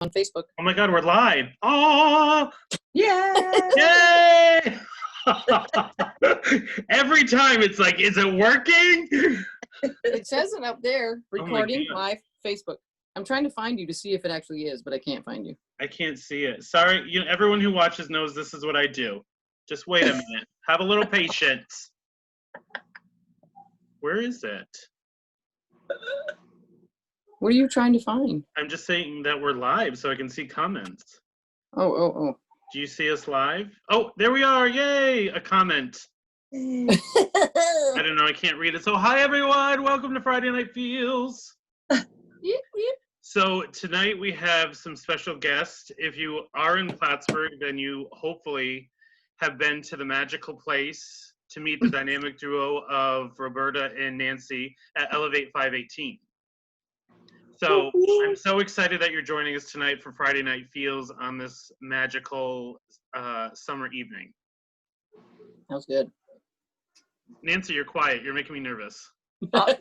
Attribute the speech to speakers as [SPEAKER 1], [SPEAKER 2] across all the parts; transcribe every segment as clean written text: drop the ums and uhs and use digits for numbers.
[SPEAKER 1] on Facebook.
[SPEAKER 2] Oh my God, we're live. Oh,
[SPEAKER 1] Yeah.
[SPEAKER 2] yay! Every time it's like, is it working?
[SPEAKER 1] It says it up there, recording
[SPEAKER 2] God.
[SPEAKER 1] live Facebook. I'm trying to find you to see if it actually is, but I can't find you.
[SPEAKER 2] I can't see it. Sorry, everyone who watches knows this is what I do. Just wait a minute. Have a little patience. Where is it?
[SPEAKER 1] What are you trying to find?
[SPEAKER 2] I'm just saying that we're live so I can see comments.
[SPEAKER 1] Oh.
[SPEAKER 2] Do you see us live? Oh, there we are. Yay! A comment. I don't know. I can't read it. So, hi, everyone. Welcome to Friday Night Feels.
[SPEAKER 1] Yep.
[SPEAKER 2] So, tonight we have some special guests. If you are in Plattsburgh, then you hopefully have been to the magical place to meet the dynamic duo of Roberta and Nancy at Elevate 518. So I'm so excited that you're joining us tonight for Friday Night Feels on this magical summer evening.
[SPEAKER 1] That was good.
[SPEAKER 2] Nancy, you're quiet. You're making me nervous.
[SPEAKER 3] Don't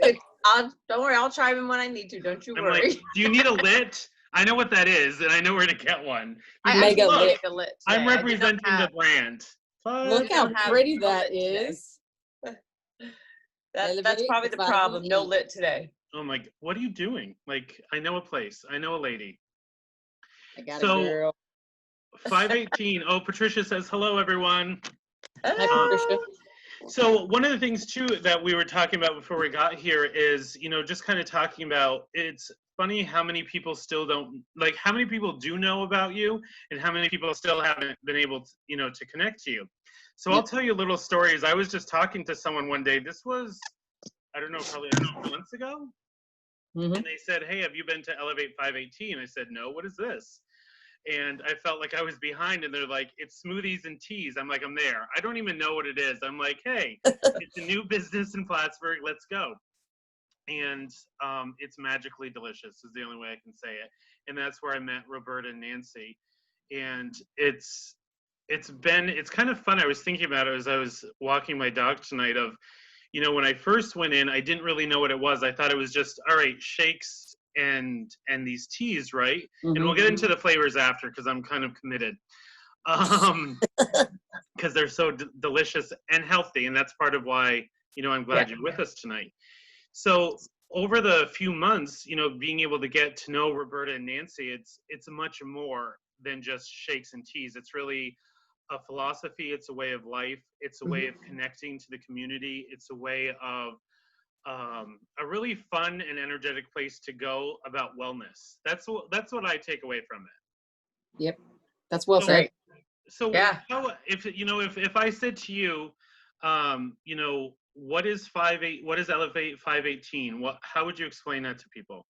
[SPEAKER 3] worry, I'll chime in when I need to. Don't you
[SPEAKER 2] I'm
[SPEAKER 3] worry.
[SPEAKER 2] like, do you need a lit? I know what that is, and I know where to get one.
[SPEAKER 1] Mega lit.
[SPEAKER 2] I'm representing the brand.
[SPEAKER 1] Look how pretty that is.
[SPEAKER 3] That's probably the problem. No lit today.
[SPEAKER 2] Oh my, what are you doing? Like, I know a place. I know a lady.
[SPEAKER 1] I got a girl.
[SPEAKER 2] 518. Oh, Patricia says, hello, everyone.
[SPEAKER 1] Hi, Patricia.
[SPEAKER 2] So one of the things, too, that we were talking about before we got here is, just kind of talking about, it's funny how many people still don't, like, how many people do know about you and how many people still haven't been able to, to connect to you. So I'll tell you little stories. I was just talking to someone one day. This was, I don't know, probably a couple months ago.
[SPEAKER 1] Mm-hmm.
[SPEAKER 2] And they said, hey, have you been to Elevate 518? I said, no, what is this? And I felt like I was behind, and they're like, it's smoothies and teas. I'm like, I'm there. I don't even know what it is. I'm like, hey, it's a new business in Plattsburgh. Let's go. And it's magically delicious is the only way I can say it. And that's where I met Roberta and Nancy. And it's kind of fun. I was thinking about it as I was walking my dog tonight of, when I first went in, I didn't really know what it was. I thought it was just, all right, shakes and these teas, right? Mm-hmm. And we'll get into the flavors after because I'm kind of committed. Because they're so delicious and healthy. And that's part of why, I'm glad you're with us tonight. So over the few months, being able to get to know Roberta and Nancy, it's much more than just shakes and teas. It's really a philosophy. It's a way of life. It's a way of connecting to the community. It's a way of a really fun and energetic place to go about wellness. That's what I take away from it.
[SPEAKER 1] Yep, that's well said.
[SPEAKER 2] So yeah, if I said to you, what is Elevate 518? How would you explain that to people?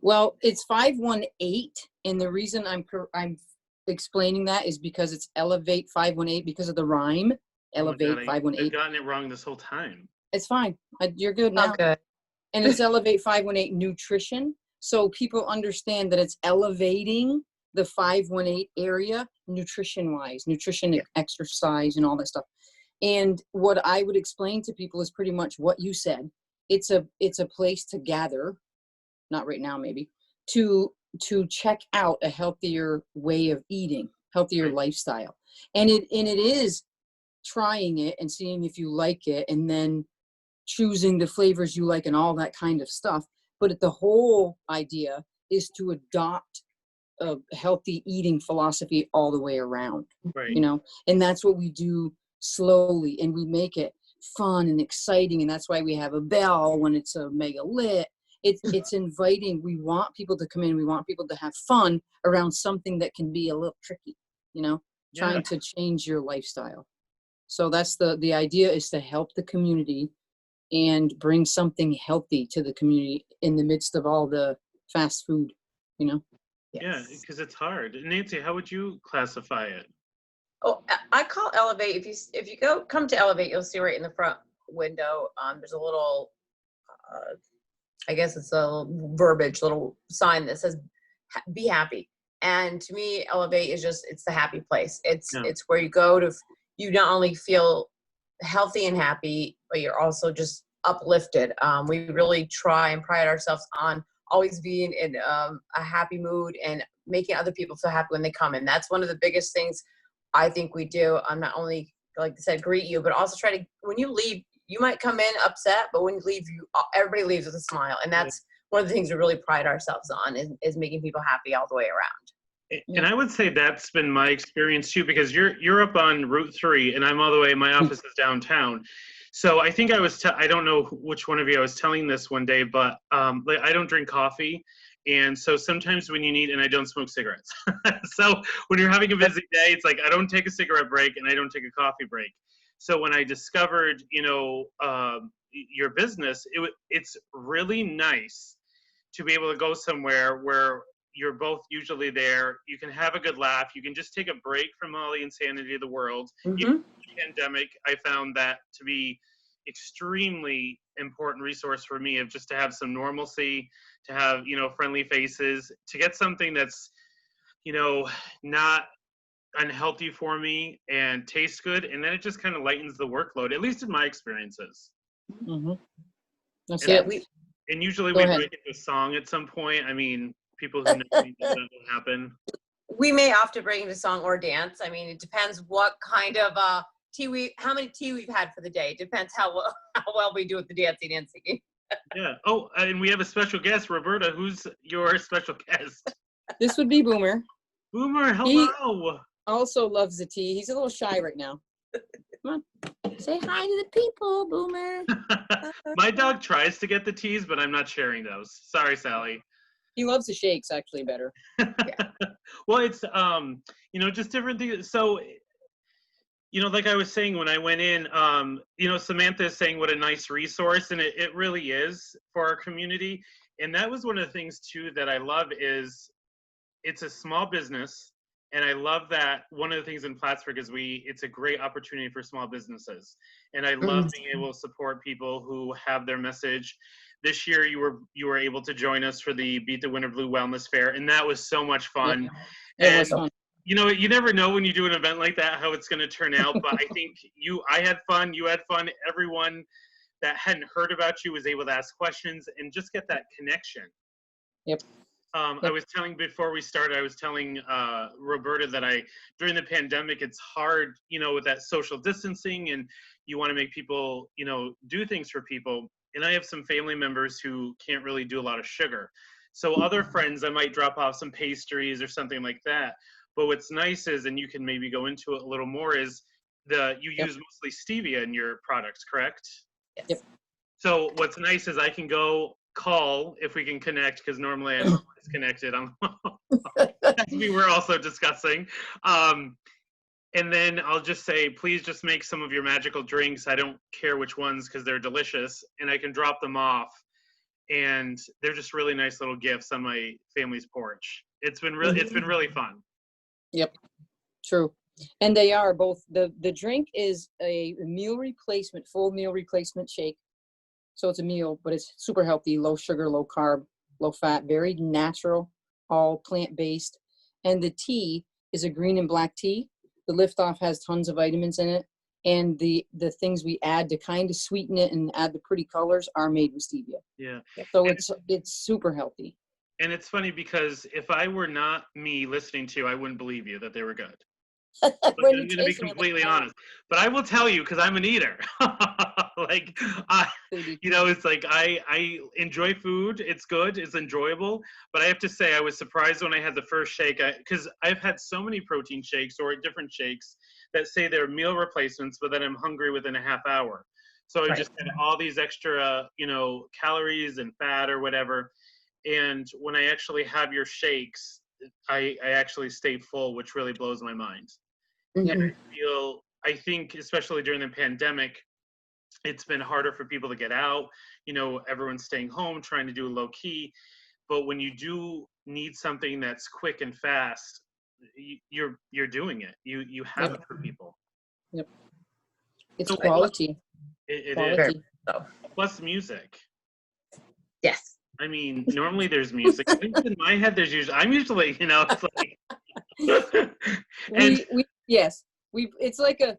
[SPEAKER 1] Well, it's 518, and the reason I'm explaining that is because it's Elevate 518 because of the rhyme. Elevate 518.
[SPEAKER 2] I've gotten it wrong this whole time.
[SPEAKER 1] It's fine. You're good now.
[SPEAKER 3] Okay.
[SPEAKER 1] And it's Elevate 518 nutrition. So people understand that it's elevating the 518 area nutrition-wise, exercise, and all that stuff. And what I would explain to people is pretty much what you said. It's a place to gather, not right now maybe, to check out a healthier way of eating, healthier lifestyle. And it is trying it and seeing if you like it and then choosing the flavors you like and all that kind of stuff. But the whole idea is to adopt a healthy eating philosophy all the way around, and that's what we do slowly, and we make it fun and exciting. And that's why we have a bell when it's a mega lit. It's inviting. We want people to come in. We want people to have fun around something that can be a little tricky, trying to change your lifestyle. So that's the idea, is to help the community and bring something healthy to the community in the midst of all the fast food, Yes.
[SPEAKER 2] Yeah, because it's hard. Nancy, how would you classify it?
[SPEAKER 3] Oh, I call Elevate. If you come to Elevate, you'll see right in the front window. There's a little, I guess it's a little sign that says "Be happy." And to me, Elevate is it's the happy place. It's where you go to. You not only feel healthy and happy, but you're also just uplifted. We really try and pride ourselves on always being in a happy mood and making other people feel happy when they come in. That's one of the biggest things I think we do. I'm not only, like I said, greet you, but also try to, when you leave, you might come in upset, but when you leave, everybody leaves with a smile. And that's one of the things we really pride ourselves on is making people happy all the way around.
[SPEAKER 2] And I would say that's been my experience too, because you're up on Route 3 and I'm all the way, my office is downtown. So I think I don't know which one of you I was telling this one day, but like I don't drink coffee. And so sometimes when you need, and I don't smoke cigarettes. So when you're having a busy day, it's like I don't take a cigarette break and I don't take a coffee break. So when I discovered, your business, it's really nice to be able to go somewhere where you're both usually there. You can have a good laugh. You can just take a break from all the insanity of the world.
[SPEAKER 3] Mm-hmm.
[SPEAKER 2] Even the pandemic, I found that to be extremely important resource for me, of just to have some normalcy, to have, friendly faces, to get something that's, not unhealthy for me and tastes good. And then it just kind of lightens the workload, at least in my experiences.
[SPEAKER 1] Mm-hmm. That's
[SPEAKER 2] And,
[SPEAKER 1] it.
[SPEAKER 2] and usually
[SPEAKER 1] Go
[SPEAKER 2] we
[SPEAKER 1] ahead.
[SPEAKER 2] break into a song at some point. I mean, people who know me know that will happen.
[SPEAKER 3] We may often bring in a song or dance. I mean, it depends what kind of how many tea we've had for the day. It depends how well we do with the dancing and singing.
[SPEAKER 2] Yeah. Oh, and we have a special guest, Roberta. Who's your special guest?
[SPEAKER 1] This would be Boomer.
[SPEAKER 2] Boomer, hello.
[SPEAKER 1] He also loves the tea. He's a little shy right now. Come on. Say hi to the people, Boomer.
[SPEAKER 2] My dog tries to get the teas, but I'm not sharing those. Sorry, Sally.
[SPEAKER 1] He loves the shakes actually better.
[SPEAKER 2] Well, it's just different things. So, like I was saying when I went in, Samantha is saying what a nice resource, and it really is for our community. And that was one of the things too that I love is it's a small business. And I love that one of the things in Plattsburgh is it's a great opportunity for small businesses. And I love being able to support people who have their message. This year you were able to join us for the Beat the Winter Blue Wellness Fair, and that was so much fun.
[SPEAKER 1] Yeah, it was fun.
[SPEAKER 2] You never know when you do an event like that how it's going to turn out, but I think I had fun, you had fun, everyone that hadn't heard about you was able to ask questions and just get that connection.
[SPEAKER 1] Yep.
[SPEAKER 2] I was telling before we started, I was telling Roberta that during the pandemic, it's hard, with that social distancing, and you want to make people, do things for people. And I have some family members who can't really do a lot of sugar. So other friends, I might drop off some pastries or something like that. But what's nice is, and you can maybe go into it a little more, is you use mostly stevia in your products, correct?
[SPEAKER 3] Yes.
[SPEAKER 1] Yep.
[SPEAKER 2] So what's nice is I can go call if we can connect, because normally I'm disconnected. As we were also discussing. And then I'll just say, please just make some of your magical drinks. I don't care which ones because they're delicious. And I can drop them off. And they're just really nice little gifts on my family's porch. It's been really fun.
[SPEAKER 1] Yep. True. And they are both, the drink is a full meal replacement shake. So it's a meal, but it's super healthy, low sugar, low carb, low fat, very natural, all plant-based. And the tea is a green and black tea. The Liftoff has tons of vitamins in it. And the things we add to kind of sweeten it and add the pretty colors are made with stevia.
[SPEAKER 2] Yeah.
[SPEAKER 1] So it's super healthy.
[SPEAKER 2] And it's funny because if I were not me listening to you, I wouldn't believe you that they were good. I'm going to be completely honest, but I will tell you because I'm an eater. It's like I enjoy food. It's good. It's enjoyable. But I have to say, I was surprised when I had the first shake because I've had so many protein shakes or different shakes that say they're meal replacements, but then I'm hungry within a half hour. So I just had all these extra, calories and fat or whatever. And when I actually have your shakes, I actually stay full, which really blows my mind.
[SPEAKER 3] Mm-hmm.
[SPEAKER 2] And I think, especially during the pandemic, it's been harder for people to get out. Everyone's staying home, trying to do low key. But when you do need something that's quick and fast, you're doing it. You have it for people.
[SPEAKER 1] Yep. It's quality.
[SPEAKER 2] It
[SPEAKER 1] quality.
[SPEAKER 2] is. So. Plus music.
[SPEAKER 3] Yes.
[SPEAKER 2] I mean, normally there's music. At least in my head, I'm usually, it's like.
[SPEAKER 1] It's like a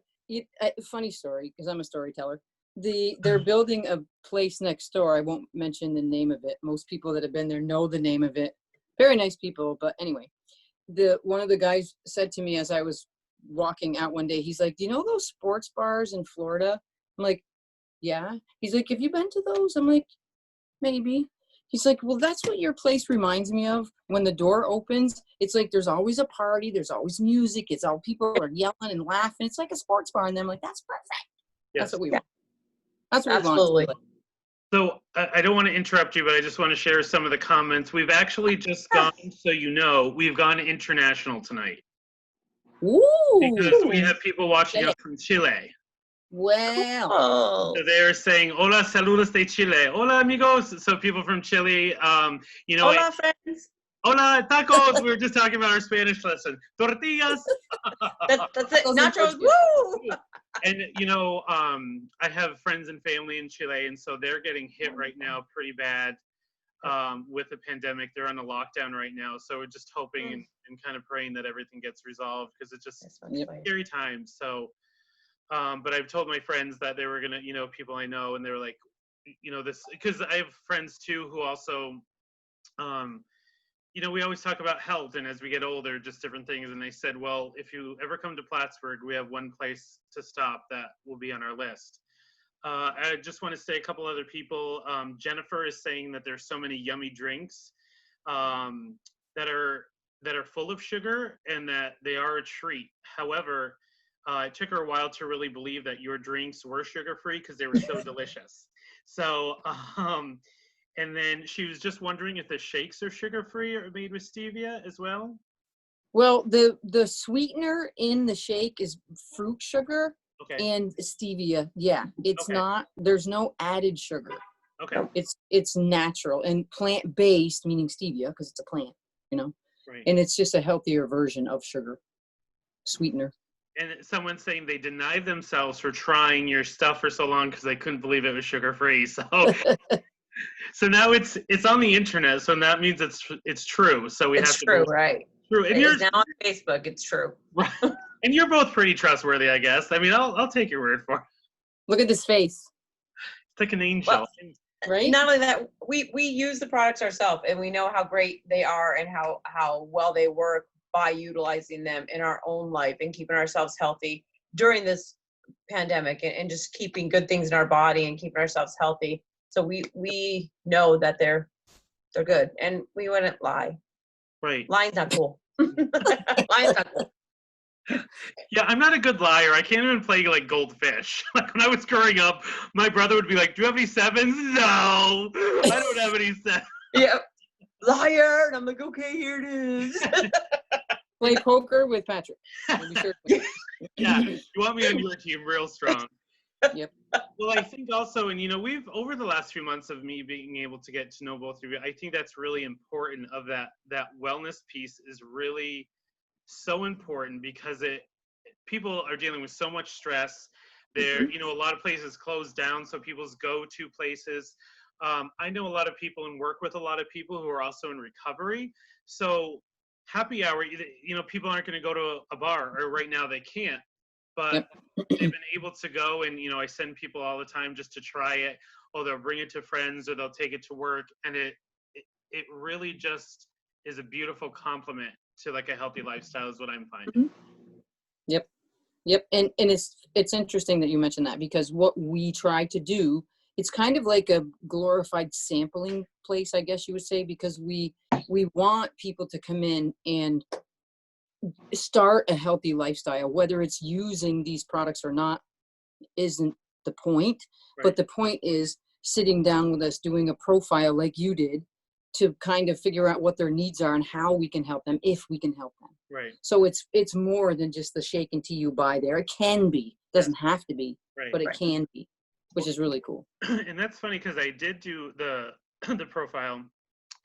[SPEAKER 1] funny story because I'm a storyteller. They're building a place next door. I won't mention the name of it. Most people that have been there know the name of it. Very nice people, but anyway, one of the guys said to me as I was walking out one day, he's like, do you know those sports bars in Florida? I'm like, yeah. He's like, have you been to those? I'm like, maybe. He's like, well, that's what your place reminds me of. When the door opens, it's like there's always a party, there's always music, it's all people are yelling and laughing. It's like a sports bar. And then I'm like, that's perfect.
[SPEAKER 2] Yes.
[SPEAKER 1] That's what we want. That's what
[SPEAKER 3] Absolutely.
[SPEAKER 1] we want.
[SPEAKER 2] So I don't want to interrupt you, but I just want to share some of the comments. We've actually just gone, so you know, we've gone international tonight.
[SPEAKER 1] Ooh.
[SPEAKER 2] Because we have people watching us from Chile.
[SPEAKER 1] Well.
[SPEAKER 3] Oh.
[SPEAKER 2] So they're saying, hola, saludos de Chile. Hola, amigos. So people from Chile, you know.
[SPEAKER 3] Hola, friends.
[SPEAKER 2] Hola, tacos. We were just talking about our Spanish lesson. Tortillas.
[SPEAKER 3] That's it. Nachos. Woo!
[SPEAKER 2] And, you know, I have friends and family in Chile, and so they're getting hit right now pretty bad with the pandemic. They're on a lockdown right now. So we're just hoping and kind of praying that everything gets resolved, because it's just scary times. So, but I've told my friends that they were going to, you know, people I know, and they were like, you know, this, because I have friends too who also, you know, we always talk about health, and as we get older, just different things. And they said, well, if you ever come to Plattsburgh, we have one place to stop that will be on our list. I just want to say a couple other people. Jennifer is saying that there's so many yummy drinks that are full of sugar, and that they are a treat. However, it took her a while to really believe that your drinks were sugar-free because they were so delicious. So, and then she was just wondering if the shakes are sugar-free or made with stevia as well.
[SPEAKER 1] Well, the sweetener in the shake is fruit sugar and stevia. Yeah, it's not. There's no added sugar.
[SPEAKER 2] Okay.
[SPEAKER 1] It's natural and plant-based, meaning stevia, because it's a plant, you know.
[SPEAKER 2] Right.
[SPEAKER 1] And it's just a healthier version of sugar sweetener.
[SPEAKER 2] And someone's saying they denied themselves for trying your stuff for so long because they couldn't believe it was sugar-free. So. So now it's on the internet, so that means it's true. So we have to. It's
[SPEAKER 3] true, right?
[SPEAKER 2] True. And
[SPEAKER 3] it's now on Facebook. It's true.
[SPEAKER 2] Right. And you're both pretty trustworthy, I guess. I mean, I'll take your word for it.
[SPEAKER 1] Look at this face.
[SPEAKER 2] It's like an angel.
[SPEAKER 3] Well,
[SPEAKER 1] right?
[SPEAKER 3] Not only that, we use the products ourselves, and we know how great they are and how well they work by utilizing them in our own life and keeping ourselves healthy during this pandemic, and just keeping good things in our body and keeping ourselves healthy. So we know that they're good, and we wouldn't lie.
[SPEAKER 2] Right.
[SPEAKER 3] Lying's not cool. Lying's not cool.
[SPEAKER 2] Yeah, I'm not a good liar. I can't even play like Goldfish. Like when I was growing up, my brother would be like, "Do you have any sevens?" No, I don't have any sevens.
[SPEAKER 3] Yeah, liar. And I'm like, okay, here it is.
[SPEAKER 1] Play poker with Patrick. Sure.
[SPEAKER 2] Yeah, you want me on your team, real strong.
[SPEAKER 1] Yep.
[SPEAKER 2] Well, I think also, and you know, we've over the last few months of me being able to get to know both of you, I think that's really important. Of that wellness piece is really so important, because people are dealing with so much stress. There, you know, a lot of places closed down, so people's go-to places. I know a lot of people and work with a lot of people who are also in recovery. So happy hour, you know, people aren't going to go to a bar, or right now they can't. But they've been able to go, and, you know, I send people all the time just to try it. Or they'll bring it to friends, or they'll take it to work. And it really just is a beautiful compliment to like a healthy lifestyle is what I'm finding.
[SPEAKER 1] Yep. And it's interesting that you mentioned that, because what we try to do, it's kind of like a glorified sampling place, I guess you would say, because we want people to come in and start a healthy lifestyle. Whether it's using these products or not isn't the point. Right. But the point is sitting down with us, doing a profile like you did, to kind of figure out what their needs are and how we can help them, if we can help them.
[SPEAKER 2] Right.
[SPEAKER 1] So it's more than just the shake and tea you buy there. It can be, doesn't have to be, but it can be, which is really cool.
[SPEAKER 2] And that's funny, because I did do the profile,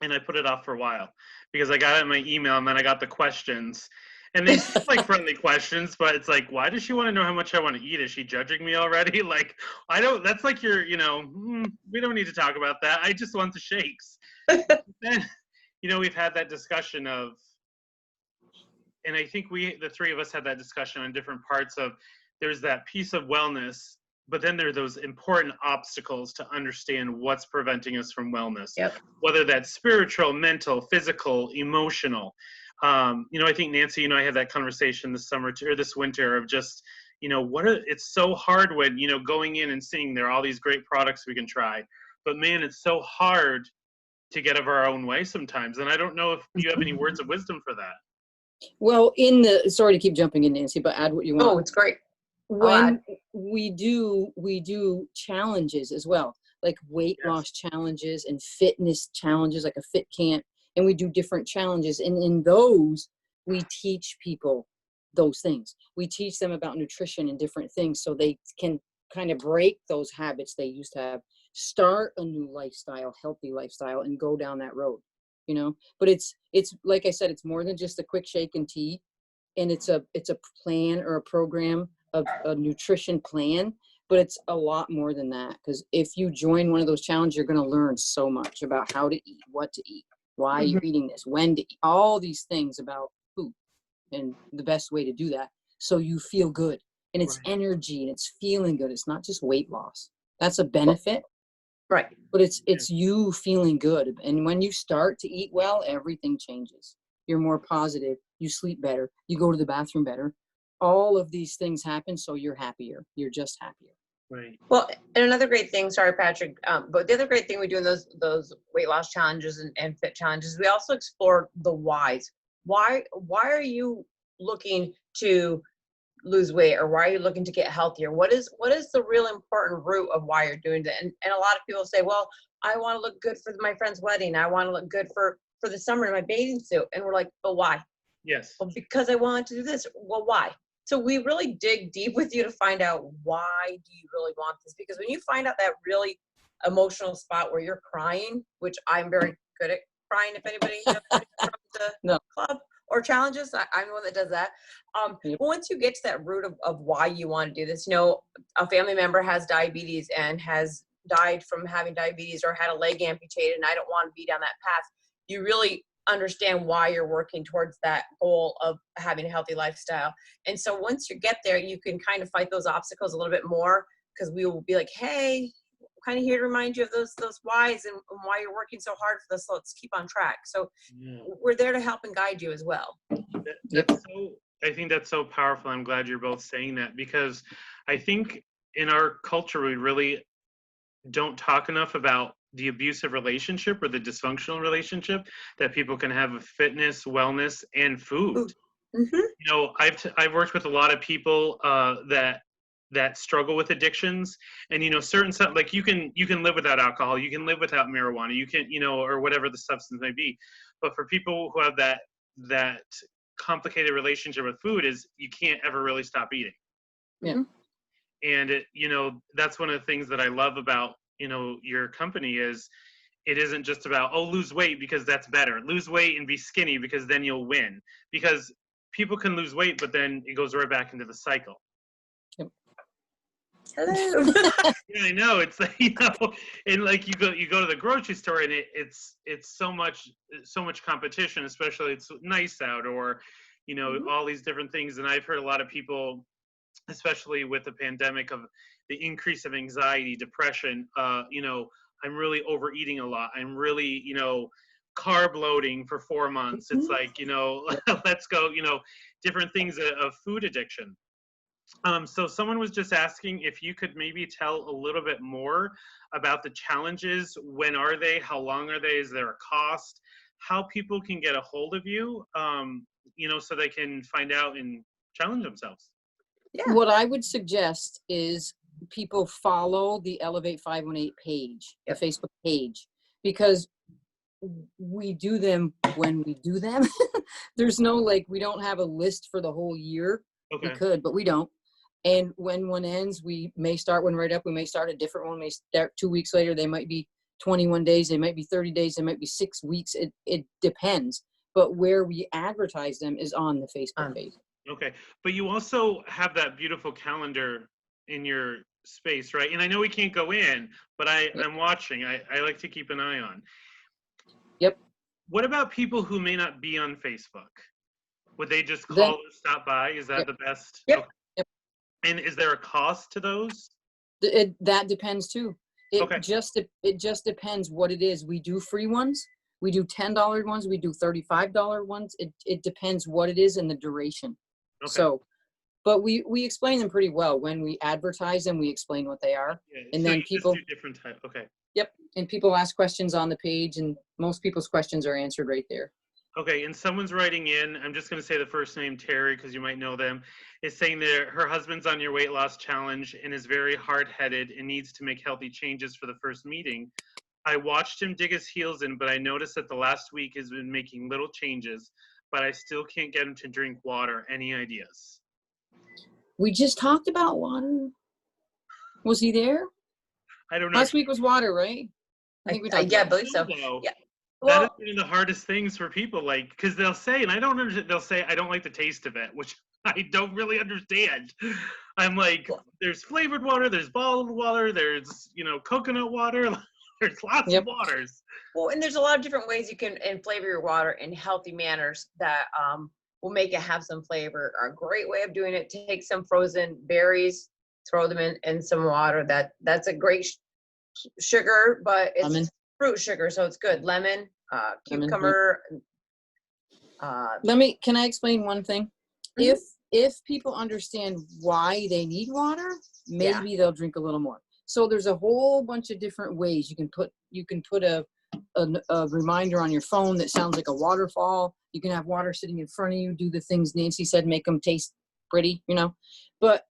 [SPEAKER 2] and I put it off for a while because I got it in my email, and then I got the questions, and they seem like friendly questions, but it's like, why does she want to know how much I want to eat? Is she judging me already? Like, I don't, that's like your, you know, we don't need to talk about that. I just want the shakes. Then, you know, we've had that discussion of, and I think the three of us had that discussion on different parts of, there's that piece of wellness, but then there are those important obstacles to understand what's preventing us from wellness.
[SPEAKER 3] Yep.
[SPEAKER 2] Whether that's spiritual, mental, physical, emotional. I think Nancy and I had that conversation this summer or this winter of just, it's so hard when, going in and seeing there are all these great products we can try, but man, it's so hard to get of our own way sometimes. And I don't know if you have any words of wisdom for that.
[SPEAKER 1] Well, sorry to keep jumping in, Nancy, but add what you want.
[SPEAKER 3] Oh, it's great.
[SPEAKER 1] When we do challenges as well, like weight loss challenges and fitness challenges, like a fit camp, and we do different challenges. And in those, we teach people those things. We teach them about nutrition and different things so they can kind of break those habits they used to have, start a new lifestyle, healthy lifestyle, and go down that road, But it's like I said, it's more than just a quick shake and tea, and it's a plan or a program of a nutrition plan, but it's a lot more than that. Because if you join one of those challenges, you're going to learn so much about how to eat, what to eat, why you're eating this, when to eat, all these things about food and the best way to do that. So you feel good, and it's energy, and it's feeling good. It's not just weight loss. That's a benefit.
[SPEAKER 3] Right.
[SPEAKER 1] But it's you feeling good. And when you start to eat well, everything changes. You're more positive. You sleep better. You go to the bathroom better. All of these things happen, so you're happier. You're just happier.
[SPEAKER 2] Right.
[SPEAKER 3] Well, and another great thing, sorry, Patrick, but the other great thing we do in those weight loss challenges and fit challenges, we also explore the whys. Why are you looking to lose weight, or why are you looking to get healthier? What is the real important root of why you're doing that? And a lot of people say, well, I want to look good for my friend's wedding. I want to look good for the summer in my bathing suit. And we're like, but why?
[SPEAKER 2] Yes.
[SPEAKER 3] Well, because I want to do this. Well, why? So we really dig deep with you to find out, why do you really want this? Because when you find out that really emotional spot where you're crying, which I'm very good at crying, if anybody knows from the club or challenges, I'm the one that does that. But once you get to that root of why you want to do this, a family member has diabetes and has died from having diabetes or had a leg amputated, and I don't want to be down that path. You really understand why you're working towards that goal of having a healthy lifestyle. And so once you get there, you can kind of fight those obstacles a little bit more, because we will be like, hey, we're kind of here to remind you of those whys and why you're working so hard for this. So let's keep on track. So we're there to help and guide you as well.
[SPEAKER 2] I think that's so powerful. I'm glad you're both saying that, because I think in our culture, we really don't talk enough about the abusive relationship or the dysfunctional relationship that people can have with fitness, wellness, and food. I've worked with a lot of people that struggle with addictions, and certain stuff, like you can live without alcohol, you can live without marijuana, you can or whatever the substance may be. But for people who have that complicated relationship with food, is you can't ever really stop eating.
[SPEAKER 1] Yeah.
[SPEAKER 2] And that's one of the things that I love about your company is it isn't just about, lose weight because that's better. Lose weight and be skinny because then you'll win. Because people can lose weight, but then it goes right back into the cycle.
[SPEAKER 1] Yep.
[SPEAKER 3] Hello.
[SPEAKER 2] Yeah, I know. It's like, and like you go to the grocery store, and it's so much competition, especially it's nice out, or all these different things. And I've heard a lot of people, especially with the pandemic, of the increase of anxiety, depression, I'm really overeating a lot. I'm really, carb loading for 4 months. It's like, let's go, different things of food addiction. So someone was just asking if you could maybe tell a little bit more about the challenges. When are they? How long are they? Is there a cost? How people can get a hold of you, so they can find out and challenge themselves.
[SPEAKER 3] Yeah.
[SPEAKER 1] What I would suggest is people follow the Elevate 518 page, the Facebook page, because we do them when we do them. There's no, we don't have a list for the whole year.
[SPEAKER 2] Okay.
[SPEAKER 1] We could, but we don't. And when one ends, we may start one right up. We may start a different one. We may start 2 weeks later. They might be 21 days. They might be 30 days. They might be 6 weeks. It depends. But where we advertise them is on the Facebook page.
[SPEAKER 2] Okay. But you also have that beautiful calendar in your space, right? And I know we can't go in, but I'm watching. I like to keep an eye on.
[SPEAKER 1] Yep.
[SPEAKER 2] What about people who may not be on Facebook? Would they just call and stop by? Is that the best?
[SPEAKER 1] Yep.
[SPEAKER 2] Okay.
[SPEAKER 1] Yep.
[SPEAKER 2] And is there a cost to those?
[SPEAKER 1] That depends too. It just depends what it is. We do free ones. We do $10 ones. We do $35 ones. It depends what it is and the duration.
[SPEAKER 2] Okay.
[SPEAKER 1] So, but we explain them pretty well. When we advertise them, we explain what they are.
[SPEAKER 2] Yeah,
[SPEAKER 1] And
[SPEAKER 2] so
[SPEAKER 1] then
[SPEAKER 2] you
[SPEAKER 1] people,
[SPEAKER 2] just do different type. Okay.
[SPEAKER 1] yep. And people ask questions on the page, and most people's questions are answered right there.
[SPEAKER 2] Okay, and someone's writing in, I'm just going to say the first name, Terry, because you might know them, is saying that her husband's on your weight loss challenge and is very hard-headed and needs to make healthy changes for the first meeting. I watched him dig his heels in, but I noticed that the last week has been making little changes, but I still can't get him to drink water. Any ideas?
[SPEAKER 1] We just talked about water. Was he there?
[SPEAKER 2] I don't know.
[SPEAKER 1] Last week was water, right? I think we talked
[SPEAKER 3] Yeah, I
[SPEAKER 1] about
[SPEAKER 3] believe so.
[SPEAKER 2] Though,
[SPEAKER 3] Yeah.
[SPEAKER 2] that is
[SPEAKER 3] Well,
[SPEAKER 2] one of the hardest things for people, like, because they'll say, and I don't understand, they'll say, I don't like the taste of it, which I don't really understand. I'm like, there's flavored water, there's bottled water, there's, coconut water, there's lots of waters.
[SPEAKER 3] well, and there's a lot of different ways you can flavor your water in healthy manners that will make it have some flavor. A great way of doing it: take some frozen berries, throw them in some water. That's a great sugar, but it's
[SPEAKER 1] Lemon.
[SPEAKER 3] fruit sugar, so it's good. Lemon, cucumber.
[SPEAKER 1] Can I explain one thing?
[SPEAKER 3] Mhm.
[SPEAKER 1] If people understand why they need water, maybe they'll drink a little more. So there's a whole bunch of different ways you can put a reminder on your phone that sounds like a waterfall. You can have water sitting in front of you, do the things Nancy said, make them taste pretty, but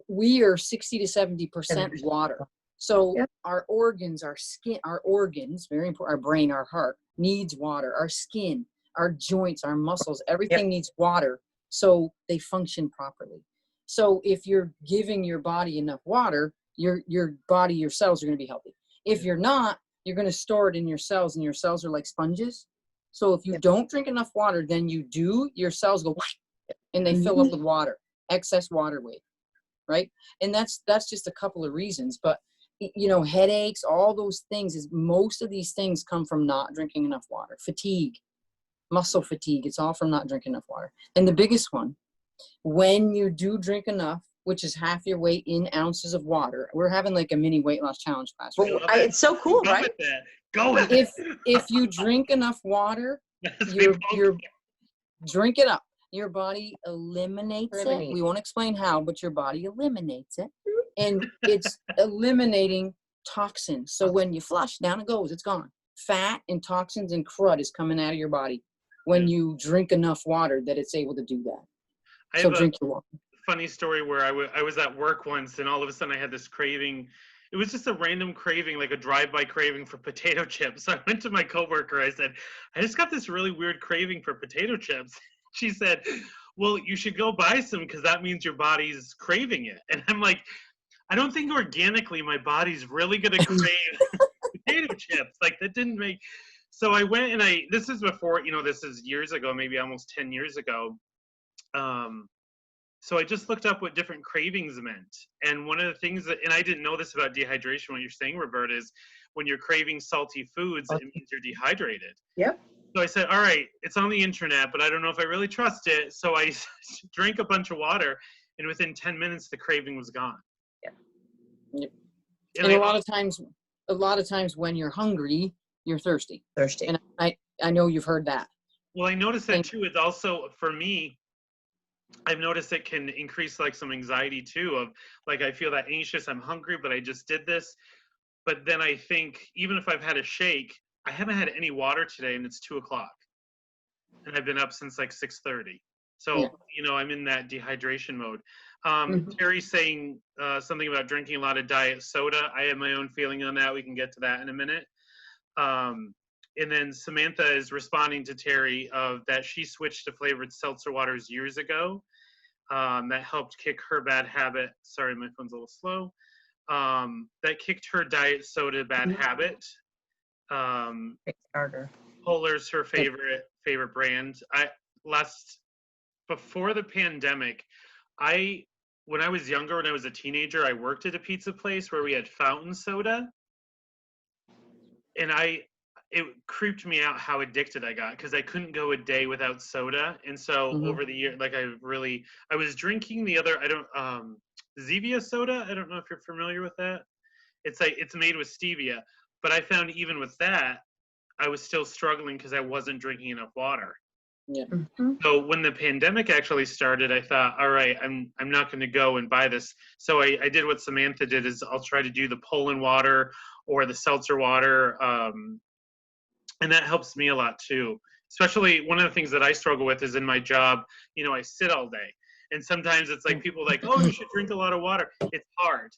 [SPEAKER 1] we are 60 to 70% water. So our organs, our skin, our organs, very important, our brain, our heart needs water, our skin, our joints, our muscles, everything needs water so they function properly. So if you're giving your body enough water, your body, your cells are going to be healthy. If you're not, you're going to store it in your cells, and your cells are like sponges. So if you don't drink enough water, then your cells go and they fill up with water, excess water weight, right? And that's just a couple of reasons. But headaches, all those things, most of these things come from not drinking enough water. Fatigue, muscle fatigue, it's all from not drinking enough water. And the biggest one, when you do drink enough, which is half your weight in ounces of water, we're having like a mini weight loss challenge class right now.
[SPEAKER 3] It's so cool, right?
[SPEAKER 2] Go with it.
[SPEAKER 1] If you drink enough water, you drink it up. Your body eliminates it. We won't explain how, but your body eliminates it. And it's eliminating toxins. So when you flush, down it goes, it's gone. Fat and toxins and crud is coming out of your body when you drink enough water that it's able to do that. So drink your water.
[SPEAKER 2] Funny story where I was at work once, and all of a sudden I had this craving. It was just a random craving, like a drive-by craving for potato chips. So I went to my coworker. I said, I just got this really weird craving for potato chips. She said, well, you should go buy some because that means your body's craving it. And I'm like, I don't think organically my body's really going to crave potato chips. Like, that didn't make. So I went and this is before, this is years ago, maybe almost 10 years ago. So I just looked up what different cravings meant. And one of the things and I didn't know this about dehydration, what you're saying, Roberta, is when you're craving salty foods, it means you're dehydrated.
[SPEAKER 3] Yep.
[SPEAKER 2] So I said, all right, it's on the internet, but I don't know if I really trust it. So I drank a bunch of water, and within 10 minutes, the craving was gone.
[SPEAKER 1] Yep. And a lot of times when you're hungry, you're thirsty. And I know you've heard that.
[SPEAKER 2] Well, I noticed that too. It's also, for me, I've noticed it can increase like some anxiety too, of like, I feel that anxious, I'm hungry, but I just did this. But then I think, even if I've had a shake, I haven't had any water today, and it's 2:00, and I've been up since like 6:30. So, I'm in that dehydration mode. Terry's saying something about drinking a lot of diet soda. I have my own feeling on that. We can get to that in a minute. And then Samantha is responding to Terry that she switched to flavored seltzer waters years ago. That helped kick her bad habit. Sorry, my phone's a little slow. That kicked her diet soda bad habit. Polar's her favorite brand. Before the pandemic, when I was younger, when I was a teenager, I worked at a pizza place where we had fountain soda, and it creeped me out how addicted I got, because I couldn't go a day without soda. And so over the year, like I was drinking Zevia soda. I don't know if you're familiar with that. It's made with stevia, but I found even with that, I was still struggling because I wasn't drinking enough water.
[SPEAKER 1] Yeah.
[SPEAKER 3] Mhm.
[SPEAKER 2] So when the pandemic actually started, I thought, all right, I'm not going to go and buy this. So I did what Samantha did, is I'll try to do the Poland water or the seltzer water. And that helps me a lot too. Especially one of the things that I struggle with is in my job, I sit all day. And sometimes it's like people like, oh, you should drink a lot of water. It's hard.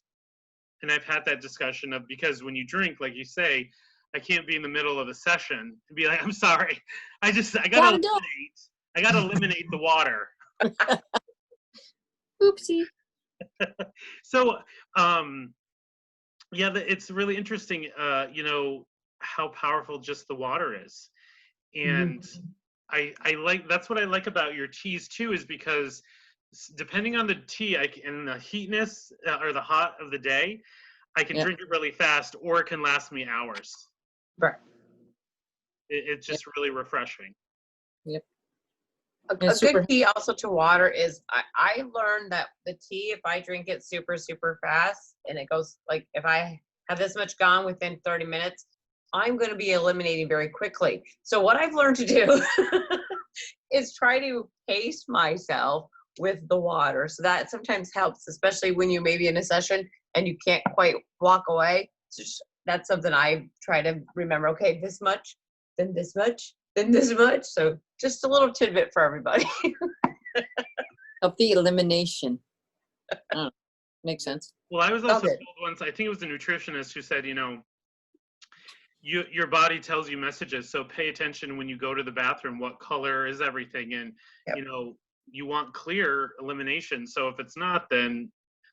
[SPEAKER 2] And I've had that discussion of, because when you drink, like you say, I can't be in the middle of a session and be like, I'm sorry. I gotta eliminate the water.
[SPEAKER 1] Oopsie.
[SPEAKER 2] So, yeah, it's really interesting, how powerful just the water is. And I like, that's what I like about your teas too, is because depending on the tea and the heatness or the hot of the day, I can
[SPEAKER 1] Yep.
[SPEAKER 2] drink it really fast, or it can last me hours.
[SPEAKER 3] Right.
[SPEAKER 2] It's just really refreshing.
[SPEAKER 1] Yep.
[SPEAKER 3] A
[SPEAKER 1] It's super.
[SPEAKER 3] good key also to water is I learned that the tea, if I drink it super, super fast and it goes, like, if I have this much gone within 30 minutes, I'm going to be eliminating very quickly. So what I've learned to do is try to pace myself with the water. So that sometimes helps, especially when you may be in a session and you can't quite walk away. So that's something I try to remember. Okay, this much, then this much, then this much. So just a little tidbit for everybody.
[SPEAKER 1] Of the elimination. Makes sense.
[SPEAKER 2] Well, I was also
[SPEAKER 3] Love it.
[SPEAKER 2] told once, I think it was a nutritionist who said, your body tells you messages, so pay attention when you go to the bathroom, what color is everything, and
[SPEAKER 3] Yep.
[SPEAKER 2] you want clear elimination. So if it's not, then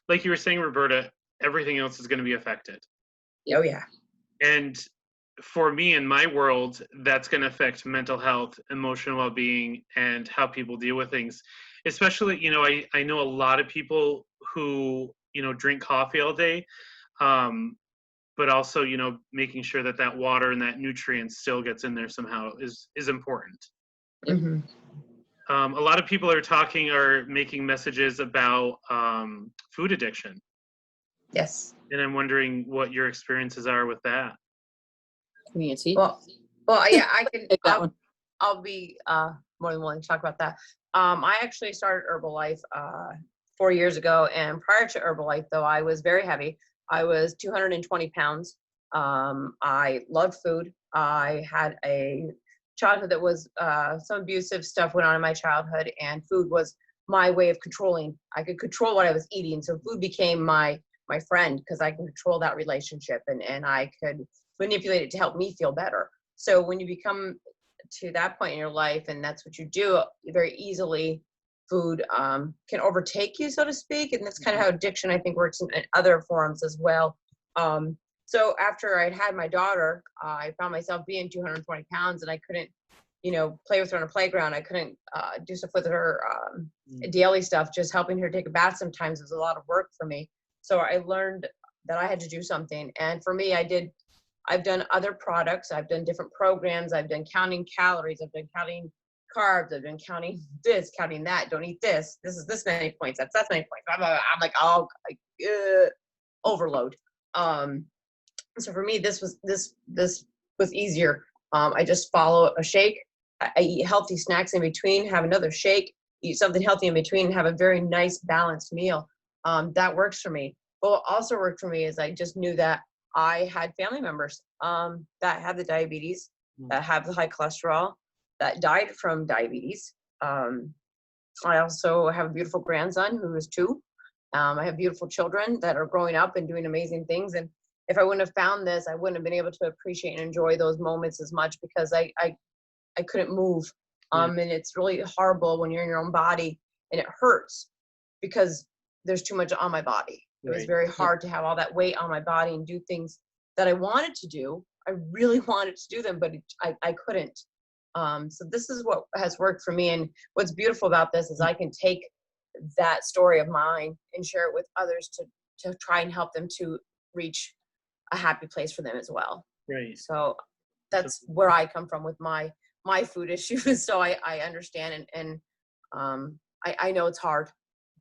[SPEAKER 2] like you were saying, Roberta, everything else is going to be affected.
[SPEAKER 3] Oh yeah.
[SPEAKER 2] And for me, in my world, that's going to affect mental health, emotional well-being, and how people deal with things. Especially, I know a lot of people who drink coffee all day, but also, making sure that water and that nutrient still gets in there somehow is important.
[SPEAKER 3] Mm-hmm.
[SPEAKER 2] A lot of people are making messages about food addiction.
[SPEAKER 3] Yes.
[SPEAKER 2] And I'm wondering what your experiences are with that.
[SPEAKER 1] Nancy.
[SPEAKER 3] Well, yeah, I can.
[SPEAKER 1] Take that one.
[SPEAKER 3] I'll be more than willing to talk about that. I actually started Herbalife 4 years ago, and prior to Herbalife, though, I was very heavy. I was 220 pounds. I loved food. I had a childhood that was some abusive stuff went on in my childhood, and food was my way of controlling. I could control what I was eating, so food became my friend because I can control that relationship, and I could manipulate it to help me feel better. So when you become to that point in your life and that's what you do, very easily food can overtake you, so to speak. And that's kind of how addiction, I think, works in other forms as well. So after I'd had my daughter, I found myself being 220 pounds and I couldn't, play with her on a playground. I couldn't do stuff with her, daily stuff. Just helping her take a bath sometimes was a lot of work for me. So I learned that I had to do something. And for me, I've done other products. I've done different programs. I've done counting calories. I've done counting carbs. I've been counting this, counting that. Don't eat this. This is this many points. That's many points. I'm like, oh, overload. So for me, this was easier. I just follow a shake. I eat healthy snacks in between, have another shake, eat something healthy in between, and have a very nice balanced meal. That works for me. But what also worked for me is I just knew that I had family members that have the diabetes, that have the high cholesterol, that died from diabetes. I also have a beautiful grandson who is 2. I have beautiful children that are growing up and doing amazing things. And if I wouldn't have found this, I wouldn't have been able to appreciate and enjoy those moments as much because I couldn't move. And it's really horrible when you're in your own body and it hurts because there's too much on my body. It was very hard to have all that weight on my body and do things that I wanted to do. I really wanted to do them, but I couldn't. So this is what has worked for me. And what's beautiful about this is I can take that story of mine and share it with others to try and help them to reach a happy place for them as well.
[SPEAKER 2] Right.
[SPEAKER 3] So that's where I come from with my food issues. So I understand and I know it's hard.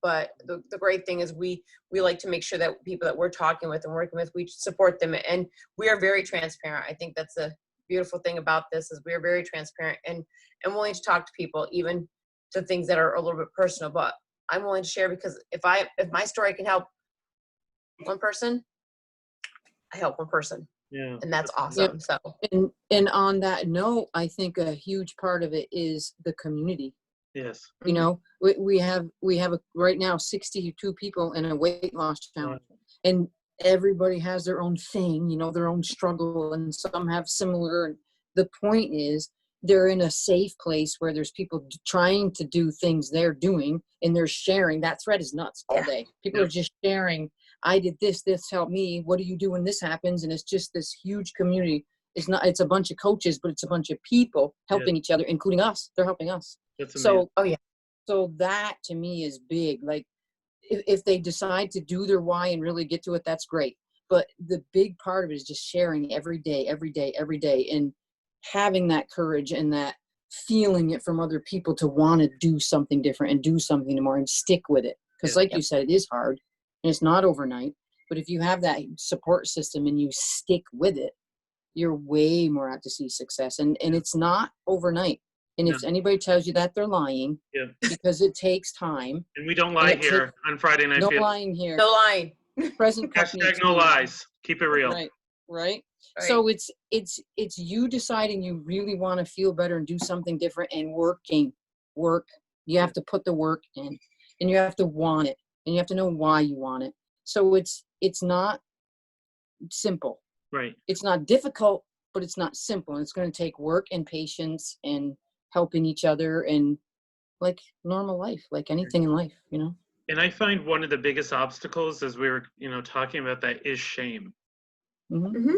[SPEAKER 3] But the great thing is we like to make sure that people that we're talking with and working with, we support them. And we are very transparent. I think that's a beautiful thing about this is we're very transparent and willing to talk to people, even to things that are a little bit personal, but I'm willing to share because if my story can help one person, I help one person.
[SPEAKER 2] Yeah.
[SPEAKER 3] And that's awesome. So,
[SPEAKER 1] and on that note, I think a huge part of it is the community.
[SPEAKER 2] Yes.
[SPEAKER 1] You know, we have right now 62 people in a weight loss challenge, and everybody has their own thing, you know, their own struggle, and some have similar. And the point is, they're in a safe place where there's people trying to do things they're doing, and they're sharing. That thread is nuts all day. People are just sharing. I did this helped me. What do you do when this happens? And it's just this huge community. It's a bunch of coaches, but it's a bunch of people helping each other, including us. They're helping us.
[SPEAKER 2] That's amazing.
[SPEAKER 1] So, so that to me is big. Like if they decide to do their why and really get to it, that's great. But the big part of it is just sharing every day, and having that courage and that feeling it from other people to want to do something different and do something more and stick with it. Because like you said, it is hard and it's not overnight. But if you have that support system and you stick with it, you're way more apt to see success. And it's not overnight. And if anybody tells you that, they're lying. Yeah. Because it takes time.
[SPEAKER 2] And we don't lie here on Friday Night
[SPEAKER 1] No
[SPEAKER 2] Feels.
[SPEAKER 1] lying here.
[SPEAKER 3] No lying.
[SPEAKER 1] Present
[SPEAKER 2] Hashtag no lies. Keep it real.
[SPEAKER 1] Right. So it's you deciding you really want to feel better and do something different and work. You have to put the work in, and you have to want it, and you have to know why you want it. So it's not simple.
[SPEAKER 2] Right.
[SPEAKER 1] It's not difficult, but it's not simple. And it's going to take work and patience and helping each other and like normal life, like anything in life, you know?
[SPEAKER 2] And I find one of the biggest obstacles as we were, talking about that is shame.
[SPEAKER 3] Mm-hmm.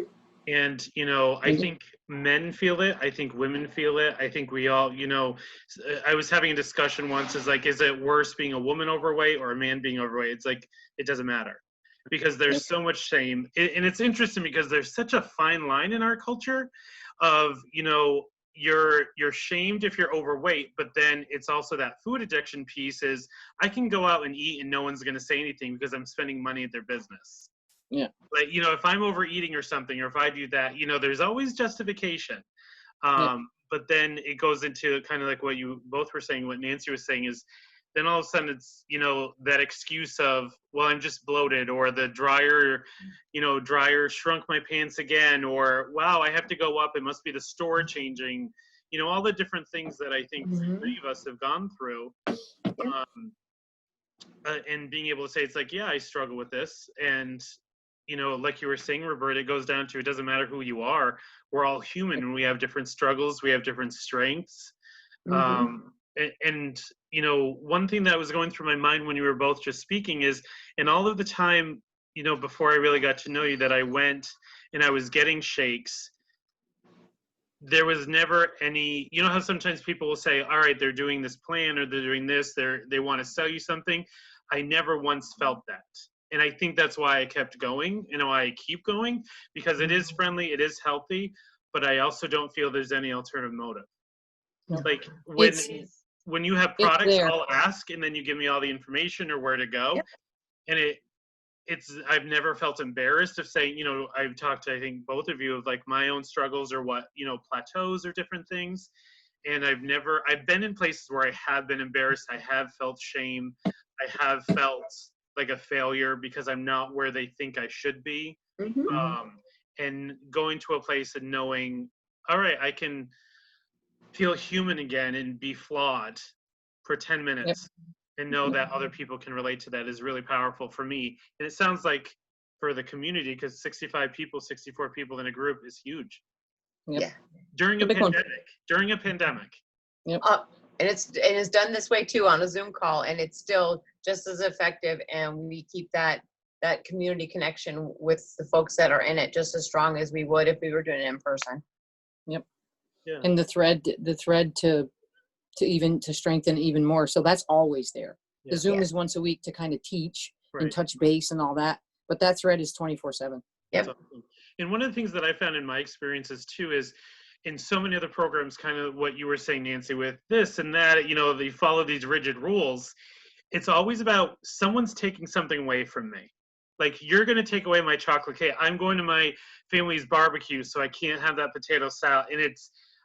[SPEAKER 2] And, I think men feel it. I think women feel it. I think we all, I was having a discussion once is it worse being a woman overweight or a man being overweight? It's like, it doesn't matter because there's so much shame. And it's interesting because there's such a fine line in our culture of, you're shamed if you're overweight, but then it's also that food addiction piece is I can go out and eat and no one's going to say anything because I'm spending money at their business.
[SPEAKER 1] Yeah.
[SPEAKER 2] Like, if I'm overeating or something, or if I do that, there's always justification. But then it goes into kind of like what you both were saying, what Nancy was saying is then all of a sudden it's, that excuse of, well, I'm just bloated, or the dryer shrunk my pants again, or wow, I have to go up. It must be the store changing, all the different things that I think many of us have gone through. And being able to say, it's like, yeah, I struggle with this. And, like you were saying, Roberta, it goes down to, it doesn't matter who you are. We're all human and we have different struggles. We have different strengths. And one thing that was going through my mind when you were both just speaking is, and all of the time, before I really got to know you, that I went and I was getting shakes, there was never any, how sometimes people will say, all right, they're doing this plan or they're doing this, they want to sell you something. I never once felt that. And I think that's why I kept going and why I keep going, because it is friendly, it is healthy, but I also don't feel there's any alternative motive. Like when you have products, I'll ask and then you give me all the information or where to go. Yep. And I've never felt embarrassed of saying, I've talked to, I think, both of you of like my own struggles or what, plateaus or different things. And I've been in places where I have been embarrassed. I have felt shame. I have felt like a failure because I'm not where they think I should be. And going to a place and knowing, all right, I can feel human again and be flawed for 10 minutes and know that other people can relate to that is really powerful for me. And it sounds like for the community, because 64 people in a group is huge. During a pandemic.
[SPEAKER 3] Yep. And it's done this way too on a Zoom call, and it's still just as effective. And we keep that community connection with the folks that are in it just as strong as we would if we were doing it in person.
[SPEAKER 1] Yep. Yeah. And the thread to strengthen even more. So that's always there. The Zoom is once a week to kind of teach and touch base and all that, but that thread is 24/7.
[SPEAKER 3] Yep.
[SPEAKER 2] Awesome. And one of the things that I found in my experiences too is in so many other programs, kind of what you were saying, Nancy, with this and that, they follow these rigid rules. It's always about someone's taking something away from me. Like, you're going to take away my chocolate cake. I'm going to my family's barbecue, so I can't have that potato salad. And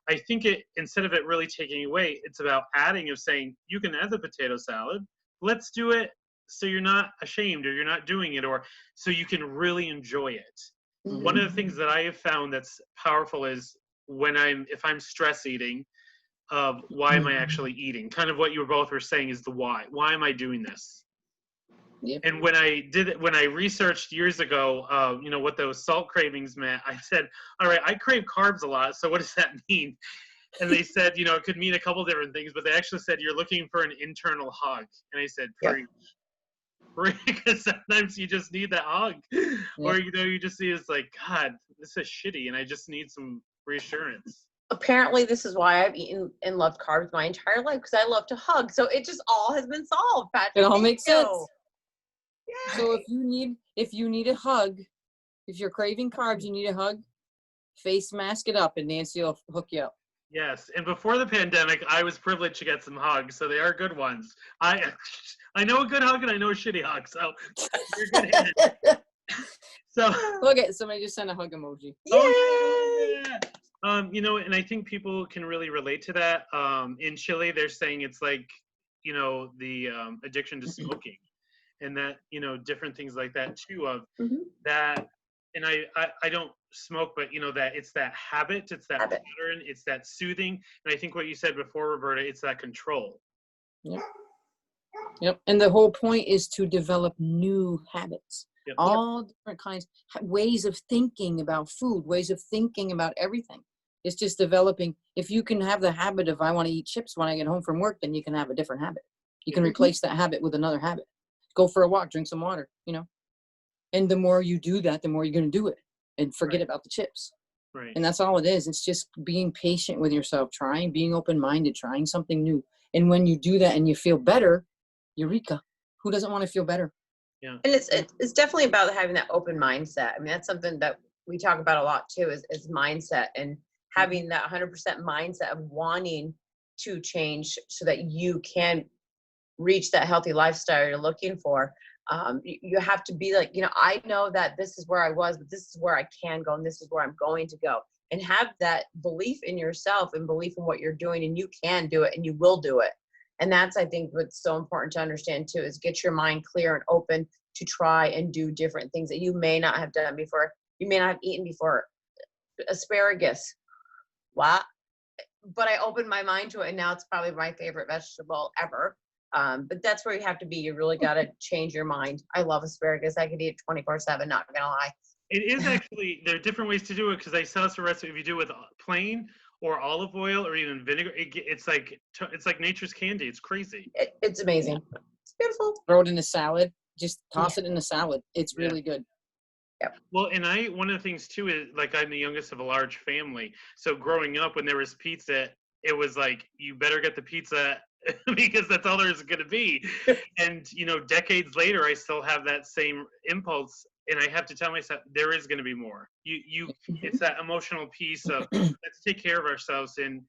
[SPEAKER 2] I think instead of it really taking away, it's about adding, of saying, you can have the potato salad. Let's do it so you're not ashamed, or you're not doing it, or so you can really enjoy it.
[SPEAKER 3] Mhm.
[SPEAKER 2] One of the things that I have found that's powerful is if I'm stress eating, of why am I actually eating? Kind of what you both were saying is the why. Why am I doing this?
[SPEAKER 1] Yep.
[SPEAKER 2] And when I researched years ago, what those salt cravings meant, I said, all right, I crave carbs a lot. So what does that mean? And they said, it could mean a couple different things, but they actually said you're looking for an internal hug. And I said,
[SPEAKER 3] Yep.
[SPEAKER 2] because sometimes you just need that hug. Or, you just see it's like, God, this is shitty, and I just need some reassurance.
[SPEAKER 3] Apparently, this is why I've eaten and loved carbs my entire life, because I love to hug. So it just all has been solved, Patrick.
[SPEAKER 1] It all
[SPEAKER 3] Thank
[SPEAKER 1] makes
[SPEAKER 3] you.
[SPEAKER 1] sense.
[SPEAKER 3] Yay.
[SPEAKER 1] So if you need a hug, if you're craving carbs, you need a hug, face mask it up, and Nancy will hook you up.
[SPEAKER 2] Yes, and before the pandemic, I was privileged to get some hugs, so they are good ones. I know a good hug and I know a shitty hug, so you're good hands. So
[SPEAKER 1] Look at somebody just sent a hug emoji.
[SPEAKER 2] Oh yeah. And I think people can really relate to that. In Chile, they're saying it's like, the addiction to smoking, and that, different things like that too, of that. And I don't smoke, but that it's that habit, it's that pattern, it's that soothing. And I think what you said before, Roberta, it's that control.
[SPEAKER 1] Yep. And the whole point is to develop new habits.
[SPEAKER 2] Yep.
[SPEAKER 1] All different kinds, ways of thinking about food, ways of thinking about everything. It's just developing. If you can have the habit of, I want to eat chips when I get home from work, then you can have a different habit. You can replace that habit with another habit. Go for a walk, drink some water, And the more you do that, the more you're going to do it, and forget about the chips.
[SPEAKER 2] Right.
[SPEAKER 1] And that's all it is. It's just being patient with yourself, being open-minded, trying something new. And when you do that and you feel better, eureka. Who doesn't want to feel better?
[SPEAKER 2] Yeah.
[SPEAKER 3] And it's definitely about having that open mindset. I mean, that's something that we talk about a lot too, is mindset, and having that 100% mindset of wanting to change so that you can reach that healthy lifestyle you're looking for. You have to be like, I know that this is where I was, but this is where I can go, and this is where I'm going to go. And have that belief in yourself and belief in what you're doing, and you can do it and you will do it. And that's, I think, what's so important to understand too, is get your mind clear and open to try and do different things that you may not have done before. You may not have eaten before. Asparagus. What? But I opened my mind to it, and now it's probably my favorite vegetable ever. But that's where you have to be. You really got to change your mind. I love asparagus. I could eat it 24/7, not gonna lie.
[SPEAKER 2] It is actually, there are different ways to do it, because I saw some recipe. If you do it with plain or olive oil or even vinegar, it's like nature's candy. It's crazy.
[SPEAKER 3] It's amazing. It's beautiful.
[SPEAKER 1] Throw it in a salad. Just toss it in the salad. It's really good.
[SPEAKER 3] Yep.
[SPEAKER 2] Well, and one of the things too is, like, I'm the youngest of a large family. So growing up, when there was pizza, it was like, you better get the pizza because that's all there's going to be. And, decades later, I still have that same impulse. And I have to tell myself, there is going to be more. It's that emotional piece of, let's take care of ourselves. And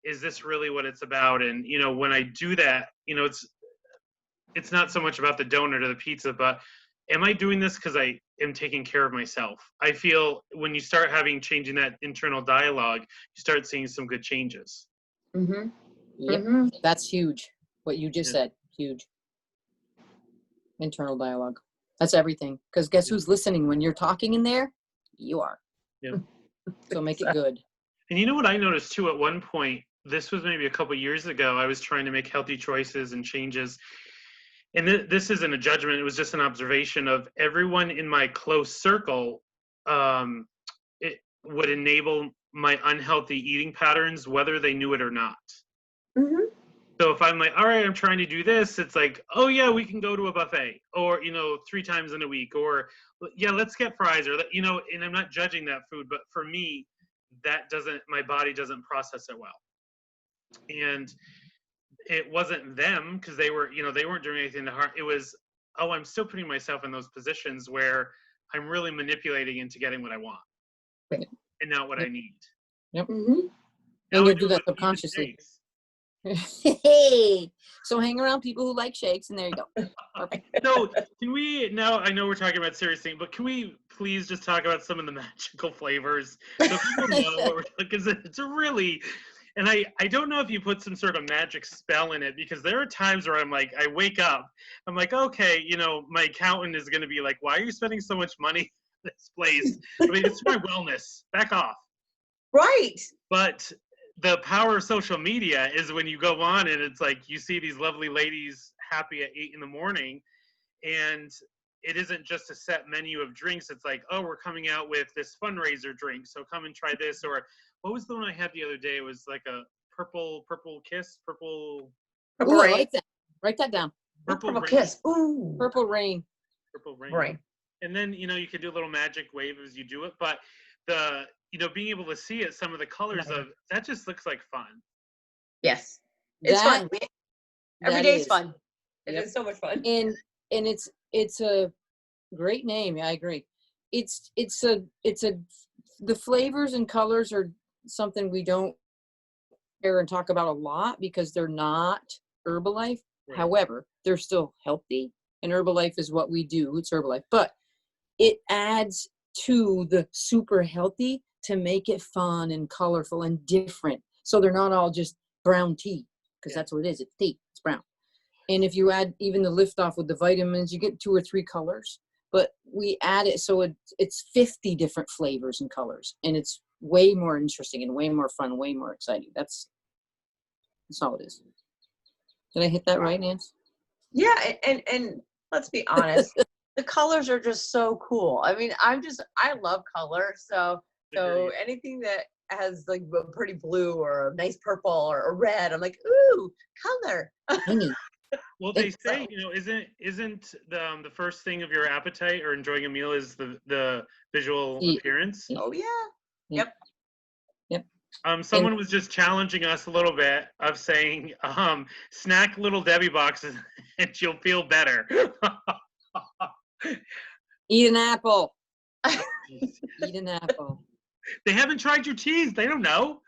[SPEAKER 2] is this really what it's about? And, when I do that, it's not so much about the donut or the pizza, but am I doing this because I am taking care of myself? I feel when you start changing that internal dialogue, you start seeing some good changes.
[SPEAKER 3] Mm-hmm.
[SPEAKER 1] Yep.
[SPEAKER 3] Mm-hmm.
[SPEAKER 1] That's huge. What you just said, huge. Internal dialogue. That's everything. Because guess who's listening when you're talking in there? You are.
[SPEAKER 2] Yeah.
[SPEAKER 1] So make it good.
[SPEAKER 2] And you know what I noticed too at one point, this was maybe a couple years ago, I was trying to make healthy choices and changes. And this isn't a judgment, it was just an observation of everyone in my close circle. It would enable my unhealthy eating patterns, whether they knew it or not.
[SPEAKER 3] Mm-hmm.
[SPEAKER 2] So if I'm like, all right, I'm trying to do this, it's like, oh yeah, we can go to a buffet, or 3 times in a week, or yeah, let's get fries, or and I'm not judging that food, but for me, my body doesn't process it well. And it wasn't them, because they weren't doing anything to harm. It was, oh, I'm still putting myself in those positions where I'm really manipulating into getting what I want, and not what I need.
[SPEAKER 1] Yep.
[SPEAKER 3] Mm-hmm.
[SPEAKER 1] And you'll do that subconsciously. Hey, so hang around people who like shakes, and there you go. Perfect.
[SPEAKER 2] So can we now? I know we're talking about serious things, but can we please just talk about some of the magical flavors so people know what we're because it's a really. And I don't know if you put some sort of magic spell in it because there are times where I'm like, I wake up, I'm like, okay, my accountant is going to be like, why are you spending so much money at this place? I mean, it's my wellness. Back off.
[SPEAKER 3] Right.
[SPEAKER 2] But the power of social media is when you go on and it's like you see these lovely ladies happy at 8 a.m, and it isn't just a set menu of drinks. It's like, oh, we're coming out with this fundraiser drink, so come and try this. Or what was the one I had the other day? It was like a purple kiss, purple
[SPEAKER 1] Ooh, I like that. Write that down.
[SPEAKER 2] purple rain,
[SPEAKER 3] kiss. Ooh.
[SPEAKER 1] Purple rain.
[SPEAKER 2] purple rain.
[SPEAKER 3] Right.
[SPEAKER 2] And then you can do a little magic wave as you do it, but the being able to see it, some of the colors of that just looks like fun.
[SPEAKER 3] Yes. It's fun. Every day is fun. It is so much fun.
[SPEAKER 1] And it's a great name. I agree. The flavors and colors are something we don't care and talk about a lot because they're not Herbalife.
[SPEAKER 2] Right.
[SPEAKER 1] However, they're still healthy, and Herbalife is what we do. It's Herbalife, but it adds to the super healthy to make it fun and colorful and different. So they're not all just brown tea, because that's what it is. It's tea. It's brown. And if you add even the lift off with the vitamins, you get 2 or 3 colors. But we add it so it's 50 different flavors and colors, and it's way more interesting and way more fun, way more exciting. That's all it is. Did I hit that right, Nance?
[SPEAKER 3] Yeah, and let's be honest, the colors are just so cool. I mean, I love color, so anything that has like a pretty blue or a nice purple or a red, I'm like, ooh, color.
[SPEAKER 2] Well, they say, isn't the first thing of your appetite or enjoying a meal is the visual appearance?
[SPEAKER 3] Oh yeah.
[SPEAKER 1] Yep.
[SPEAKER 2] Someone was just challenging us a little bit of saying, snack Little Debbie boxes and you'll feel better.
[SPEAKER 1] Eat an apple. Eat an apple.
[SPEAKER 2] They haven't tried your teas. They don't know.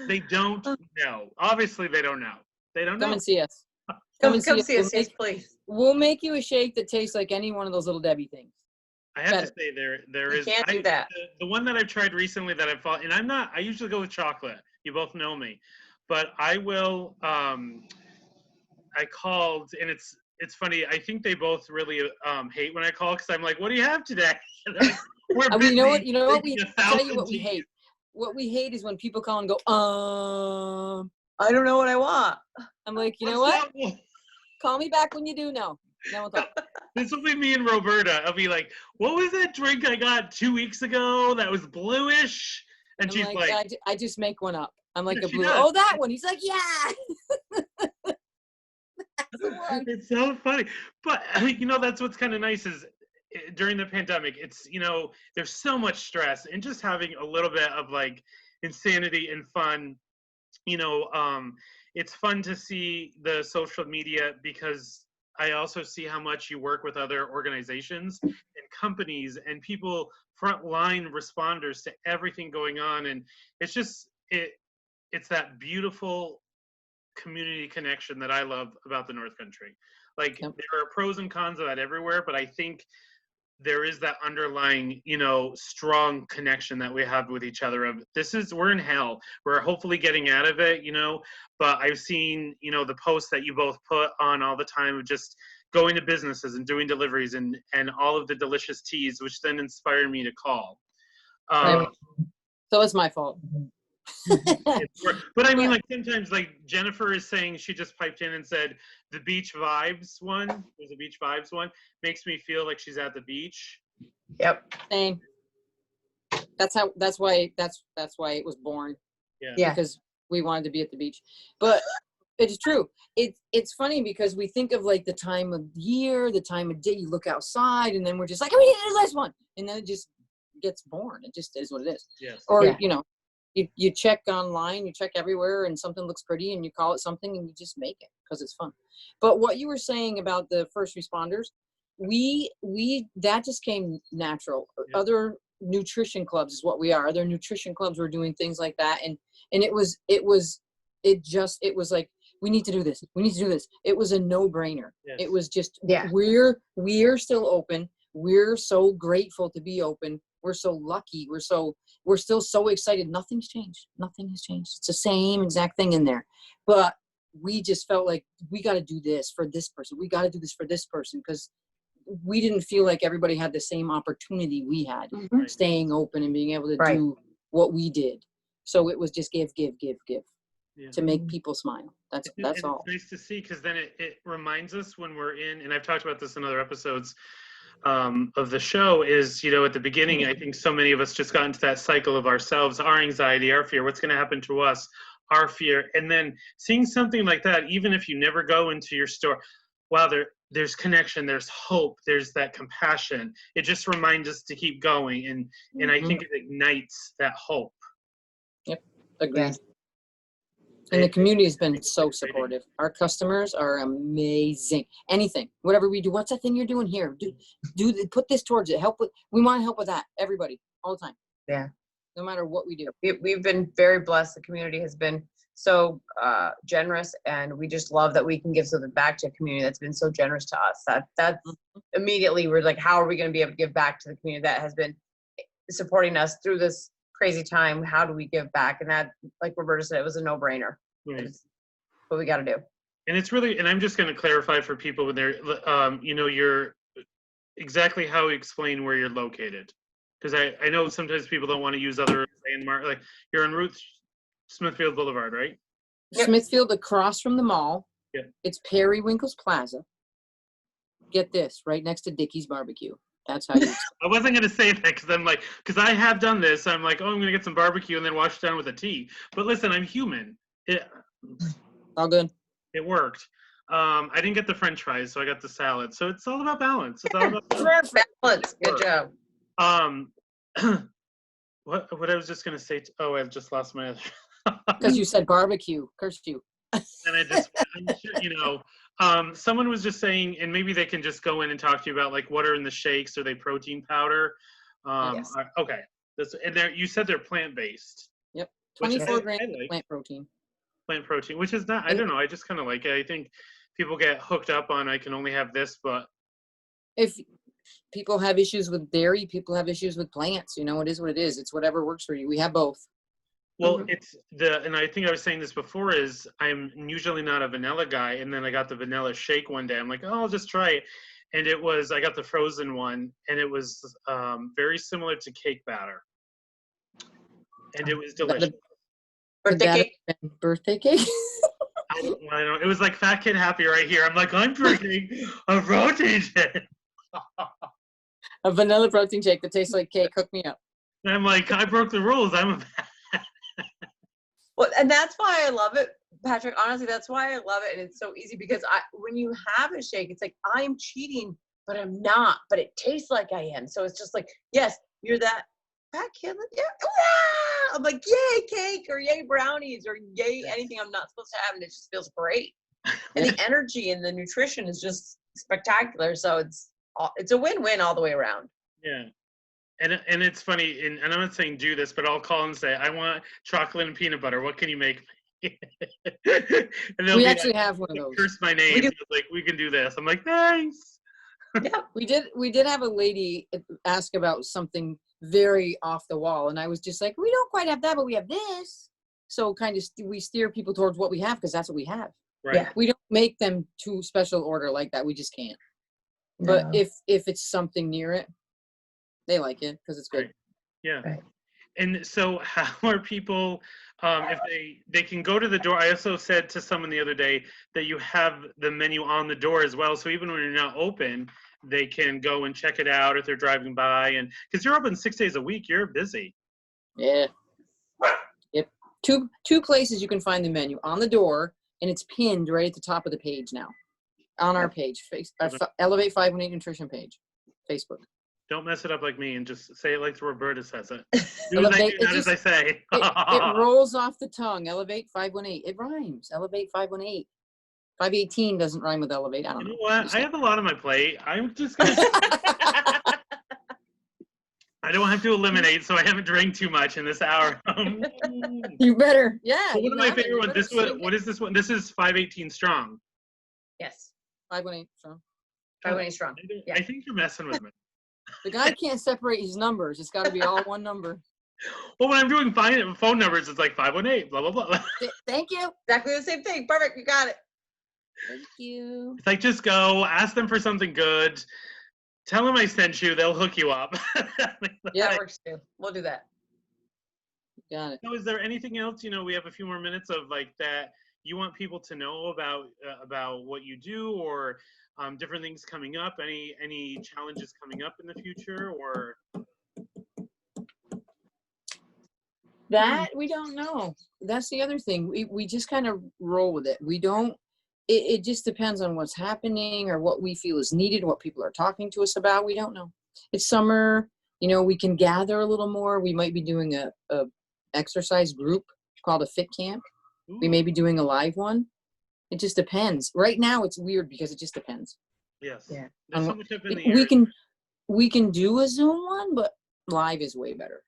[SPEAKER 2] They don't know. Obviously, they don't know. They don't know.
[SPEAKER 1] Come and see us.
[SPEAKER 3] Come see us, yes, please.
[SPEAKER 1] We'll make you a shake that tastes like any one of those little Debbie things.
[SPEAKER 2] I have to say there is.
[SPEAKER 3] Can't do that.
[SPEAKER 2] The one that I've tried recently that I've fought, and I usually go with chocolate. You both know me, but I will. I called, and it's funny. I think they both really hate when I call because I'm like, "What do you have today?" Like, we're busy.
[SPEAKER 1] You know what we tell you what we hate. What we hate is when people call and go,
[SPEAKER 3] I don't know what I want.
[SPEAKER 1] I'm like, you know what? Call me back when you do know. Now we'll talk.
[SPEAKER 2] This will be me and Roberta. I'll be like, what was that drink I got 2 weeks ago that was bluish? And she's like,
[SPEAKER 1] I just make one up. I'm like,
[SPEAKER 2] Yeah,
[SPEAKER 1] a blue.
[SPEAKER 2] does.
[SPEAKER 1] Oh, that one. He's like, yeah.
[SPEAKER 2] it's so funny. But that's what's kind of nice is during the pandemic, it's, there's so much stress, and just having a little bit of like insanity and fun, it's fun to see the social media because I also see how much you work with other organizations and companies and people, frontline responders to everything going on. And it's just, it's that beautiful community connection that I love about the North Country. Like, There are pros and cons of that everywhere, but I think there is that underlying, strong connection that we have with each other of we're in hell. We're hopefully getting out of it, but I've seen, the posts that you both put on all the time of just going to businesses and doing deliveries and all of the delicious teas, which then inspired me to call.
[SPEAKER 1] So it's my fault.
[SPEAKER 2] But I mean, like, sometimes, like, Jennifer is saying, she just piped in and said the beach vibes one, there's a beach vibes one, makes me feel like she's at the beach.
[SPEAKER 3] Yep.
[SPEAKER 1] Same. That's why it was born.
[SPEAKER 2] Yeah.
[SPEAKER 1] Because we wanted to be at the beach. But it's true. It's funny because we think of like the time of year, the time of day, you look outside, and then we're just like, oh, we need this one. And then it just gets born. It just is what it is.
[SPEAKER 2] Yes.
[SPEAKER 1] Or, you check online, you check everywhere, and something looks pretty, and you call it something, and you just make it because it's fun. But what you were saying about the first responders, that just came natural.
[SPEAKER 2] Yeah.
[SPEAKER 1] Other nutrition clubs is what we are. Other nutrition clubs were doing things like that, and it was like we need to do this. We need to do this. It was a no-brainer.
[SPEAKER 2] Yes.
[SPEAKER 1] It was just,
[SPEAKER 3] Yeah.
[SPEAKER 1] we're still open. We're so grateful to be open. We're so lucky. We're still so excited. Nothing's changed. Nothing has changed. It's the same exact thing in there. But we just felt like we got to do this for this person. We got to do this for this person, because we didn't feel like everybody had the same opportunity we had,
[SPEAKER 3] Mhm.
[SPEAKER 1] staying open and being able to
[SPEAKER 3] Right.
[SPEAKER 1] do what we did. So it was just give
[SPEAKER 2] Yeah.
[SPEAKER 1] to make people smile. That's
[SPEAKER 2] And
[SPEAKER 1] all.
[SPEAKER 2] it's nice to see, because then it reminds us when we're in, and I've talked about this in other episodes of the show, is, at the beginning, I think so many of us just got into that cycle of ourselves, our anxiety, our fear, what's going to happen to us, our fear. And then seeing something like that, even if you never go into your store, wow, there's connection, there's hope, there's that compassion. It just reminds us to keep going. And I think it ignites that hope.
[SPEAKER 1] Yep. Agreed.
[SPEAKER 3] Yes.
[SPEAKER 1] And the community has been so supportive. Our customers are amazing. Anything, whatever we do, what's that thing you're doing here? Put this towards it. We want to help with that. Everybody, all the time.
[SPEAKER 3] Yeah.
[SPEAKER 1] No matter what we do.
[SPEAKER 3] We've been very blessed. The community has been so generous, and we just love that we can give something back to a community that's been so generous to us. That's immediately we're like, how are we going to be able to give back to the community that has been supporting us through this crazy time? How do we give back? And that, like Roberta said, it was a no-brainer.
[SPEAKER 2] Right.
[SPEAKER 3] It's what we got to do.
[SPEAKER 2] And it's really, and I'm just going to clarify for people when they're, you're exactly how you explain where you're located. Because I know sometimes people don't want to use other landmarks. Like, you're on Ruth Smithfield Boulevard, right?
[SPEAKER 3] Yep.
[SPEAKER 1] Smithfield, across from the mall.
[SPEAKER 2] Yep.
[SPEAKER 1] It's Periwinkle's Plaza. Get this, right next to Dickie's Barbecue. That's how you.
[SPEAKER 2] I wasn't going to say that because I have done this. I'm like, oh, I'm going to get some barbecue and then wash it down with a tea. But listen, I'm human.
[SPEAKER 1] All good.
[SPEAKER 2] It worked. I didn't get the French fries, so I got the salad. So it's all about balance. It's all about balance.
[SPEAKER 3] Balance. Good job.
[SPEAKER 2] What I was just going to say. I've just lost my.
[SPEAKER 1] Because you said barbecue. Cursed you.
[SPEAKER 2] And I just, someone was just saying, and maybe they can just go in and talk to you about, like, what are in the shakes? Are they protein powder?
[SPEAKER 3] Yes.
[SPEAKER 2] Okay. And you said they're plant-based.
[SPEAKER 1] Yep.
[SPEAKER 2] Which
[SPEAKER 1] 24
[SPEAKER 2] I
[SPEAKER 1] grams
[SPEAKER 2] like.
[SPEAKER 1] plant protein.
[SPEAKER 2] Plant protein, which is not, I don't know, I just kind of like it. I think people get hooked up on, I can only have this, but.
[SPEAKER 1] If people have issues with dairy, people have issues with plants. It is what it is. It's whatever works for you. We have both.
[SPEAKER 2] Well, and I think I was saying this before, is I'm usually not a vanilla guy, and then I got the vanilla shake one day. I'm like, oh, I'll just try it. And I got the frozen one, and it was very similar to cake batter. And it was delicious.
[SPEAKER 3] Birthday cake?
[SPEAKER 1] Birthday cake?
[SPEAKER 2] I don't know. It was like Fat Kid Happy right here. I'm like, I'm drinking a protein shake.
[SPEAKER 1] A vanilla protein shake that tastes like cake. Hook me up.
[SPEAKER 2] And I'm like, I broke the rules.
[SPEAKER 3] Well, and that's why I love it, Patrick. Honestly, that's why I love it, and it's so easy because when you have a shake, it's like I'm cheating, but I'm not. But it tastes like I am. So it's just like, yes, you're that fat kid. Yeah, I'm like, yay cake, or yay brownies, or yay anything I'm not supposed to have, and it just feels great. And the energy and the nutrition is just spectacular. So it's a win-win all the way around.
[SPEAKER 2] Yeah. And it's funny, and I'm not saying do this, but I'll call and say, I want chocolate and peanut butter. What can you make me? And
[SPEAKER 1] we actually have one of those.
[SPEAKER 2] Curse my name. Like, we can do this. I'm like, thanks.
[SPEAKER 1] Yeah, we did have a lady ask about something very off the wall, and I was just like, we don't quite have that, but we have this. So kind of we steer people towards what we have because that's what we have.
[SPEAKER 2] Right.
[SPEAKER 3] Yeah.
[SPEAKER 1] We don't make them to special order like that. We just can't. But if it's something near it, they like it because it's good.
[SPEAKER 2] Right. Yeah.
[SPEAKER 3] Right.
[SPEAKER 2] And so how are people, if they can go to the door? I also said to someone the other day that you have the menu on the door as well. So even when you're not open, they can go and check it out if they're driving by. And because you're open 6 days a week, you're busy.
[SPEAKER 1] Yeah. Yep. Two places you can find the menu: on the door, and it's pinned right at the top of the page now. On our page, Elevate 518 Nutrition page, Facebook.
[SPEAKER 2] Don't mess it up like me and just say it like Roberta says it.
[SPEAKER 1] Elevate,
[SPEAKER 2] Not as I say.
[SPEAKER 1] It rolls off the tongue. Elevate 518. It rhymes. Elevate 518. 518 doesn't rhyme with elevate. I don't know.
[SPEAKER 2] You know what? I have a lot on my plate. I'm just gonna. don't have to eliminate, so I haven't drank too much in this hour.
[SPEAKER 1] You better, yeah.
[SPEAKER 2] One of my favorite ones.
[SPEAKER 1] This
[SPEAKER 2] What is this one? This is 518 strong.
[SPEAKER 3] Yes.
[SPEAKER 1] 518 strong.
[SPEAKER 3] 518 strong. Yeah.
[SPEAKER 2] I think you're messing with me.
[SPEAKER 1] The guy can't separate his numbers. It's got to be all one number.
[SPEAKER 2] Well, when I'm doing phone numbers, it's like 518, blah, blah, blah.
[SPEAKER 1] Thank you.
[SPEAKER 3] Exactly the same thing. Perfect. You got it.
[SPEAKER 1] Thank you.
[SPEAKER 2] It's like, just go, ask them for something good. Tell them I sent you. They'll hook you up.
[SPEAKER 3] Yeah, that works too. We'll do that.
[SPEAKER 1] Got it.
[SPEAKER 2] So is there anything else, we have a few more minutes of like that you want people to know about what you do, or different things coming up, any challenges coming up in the future, or?
[SPEAKER 1] That we don't know. That's the other thing. We just kind of roll with it. We don't, it just depends on what's happening or what we feel is needed, what people are talking to us about. We don't know. It's summer, we can gather a little more. We might be doing a exercise group called a fit camp.
[SPEAKER 2] Ooh.
[SPEAKER 1] We may be doing a live one. It just depends. Right now it's weird because it just depends.
[SPEAKER 2] Yes.
[SPEAKER 3] Yeah.
[SPEAKER 2] There's so much up in the air.
[SPEAKER 1] We can do a Zoom one, but live is way better.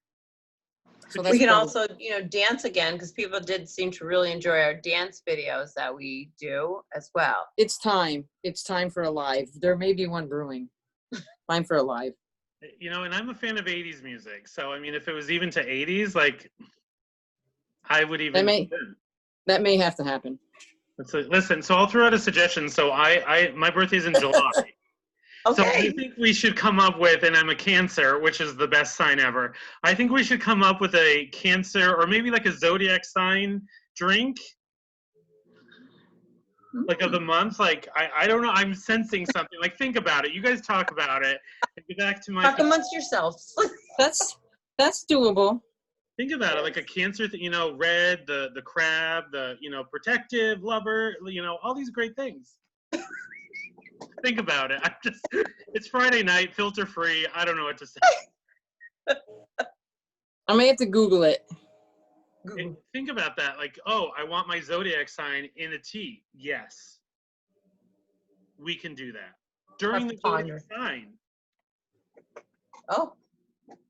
[SPEAKER 1] So
[SPEAKER 3] We can also, dance again, because people did seem to really enjoy our dance videos that we do as well.
[SPEAKER 1] It's time. It's time for a live. There may be one brewing. Time for a live.
[SPEAKER 2] And I'm a fan of 80s music. So, if it was even to 80s, like, I would even.
[SPEAKER 1] That may have to happen.
[SPEAKER 2] Listen, so I'll throw out a suggestion. So my birthday's in July.
[SPEAKER 3] Okay.
[SPEAKER 2] So I think we should come up with, and I'm a Cancer, which is the best sign ever. I think we should come up with a Cancer, or maybe like a Zodiac sign drink, like of the month. Like, I don't know. I'm sensing something. Like, think about it. You guys talk about it. Get back to my.
[SPEAKER 3] Talk amongst yourselves.
[SPEAKER 1] That's doable.
[SPEAKER 2] Think about it, like a Cancer, red, the crab, the protective, lover, all these great things. Think about it. It's Friday night, filter free. I don't know what to say.
[SPEAKER 1] I may have to Google it.
[SPEAKER 2] Think about that. Like, oh, I want my Zodiac sign in a tea. Yes. We can do that. During the Zodiac sign.
[SPEAKER 3] Oh.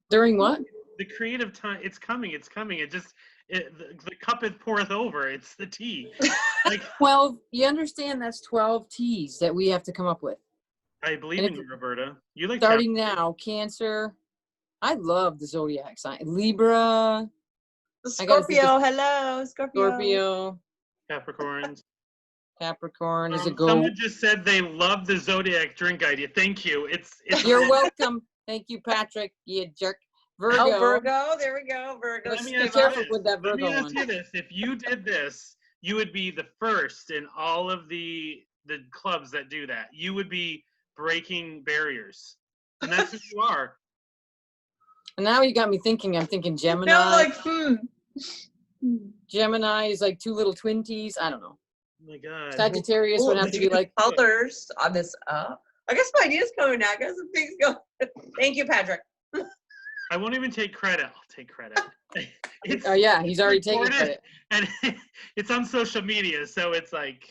[SPEAKER 1] During what?
[SPEAKER 2] The creative time. It's coming. The cup it poureth over. It's the tea. Like
[SPEAKER 1] 12. You understand that's 12 teas that we have to come up with.
[SPEAKER 2] I believe in you, Roberta. You like
[SPEAKER 1] starting now. Cancer. I love the Zodiac sign. Libra.
[SPEAKER 3] Scorpio. Hello, Scorpio.
[SPEAKER 2] Capricorn
[SPEAKER 1] is a goat.
[SPEAKER 2] Someone just said they love the Zodiac drink idea. Thank you. It's
[SPEAKER 1] You're welcome. Thank you, Patrick. You jerk. Virgo.
[SPEAKER 3] Oh, Virgo. There we go. Virgo.
[SPEAKER 1] Be careful with that Virgo
[SPEAKER 2] Let me
[SPEAKER 1] one.
[SPEAKER 2] ask you this. If you did this, you would be the first in all of the clubs that do that. You would be breaking barriers. And that's who you are.
[SPEAKER 1] And now you got me thinking. I'm thinking Gemini.
[SPEAKER 3] No,
[SPEAKER 1] Gemini is like two little twin teas. I don't know.
[SPEAKER 2] Oh my God.
[SPEAKER 1] Sagittarius would have to be like
[SPEAKER 3] colors on this. I guess my idea's coming now. I guess some things go. Thank you, Patrick.
[SPEAKER 2] I won't even take credit. I'll take credit.
[SPEAKER 1] Oh yeah, he's already taken credit.
[SPEAKER 2] And it's on social media, so it's like.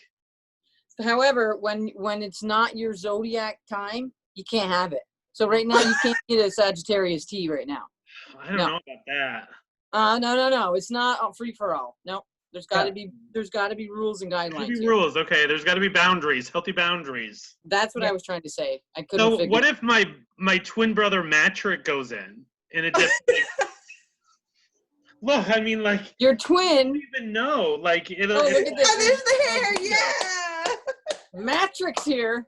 [SPEAKER 1] However, when it's not your Zodiac time, you can't have it. So right now you can't get a Sagittarius tea right now.
[SPEAKER 2] I don't know about that.
[SPEAKER 1] No. It's not free for all. No, there's got to be rules and guidelines.
[SPEAKER 2] There's got to be rules. Okay, there's got to be boundaries, healthy boundaries.
[SPEAKER 1] That's what I was trying to say. I couldn't.
[SPEAKER 2] So what if my twin brother Matrick goes in and it just look? I mean, like
[SPEAKER 1] your twin.
[SPEAKER 2] I don't even know. Like it'll.
[SPEAKER 1] Oh, look at this.
[SPEAKER 3] Oh, there's the hair. Yeah.
[SPEAKER 1] Matrix here.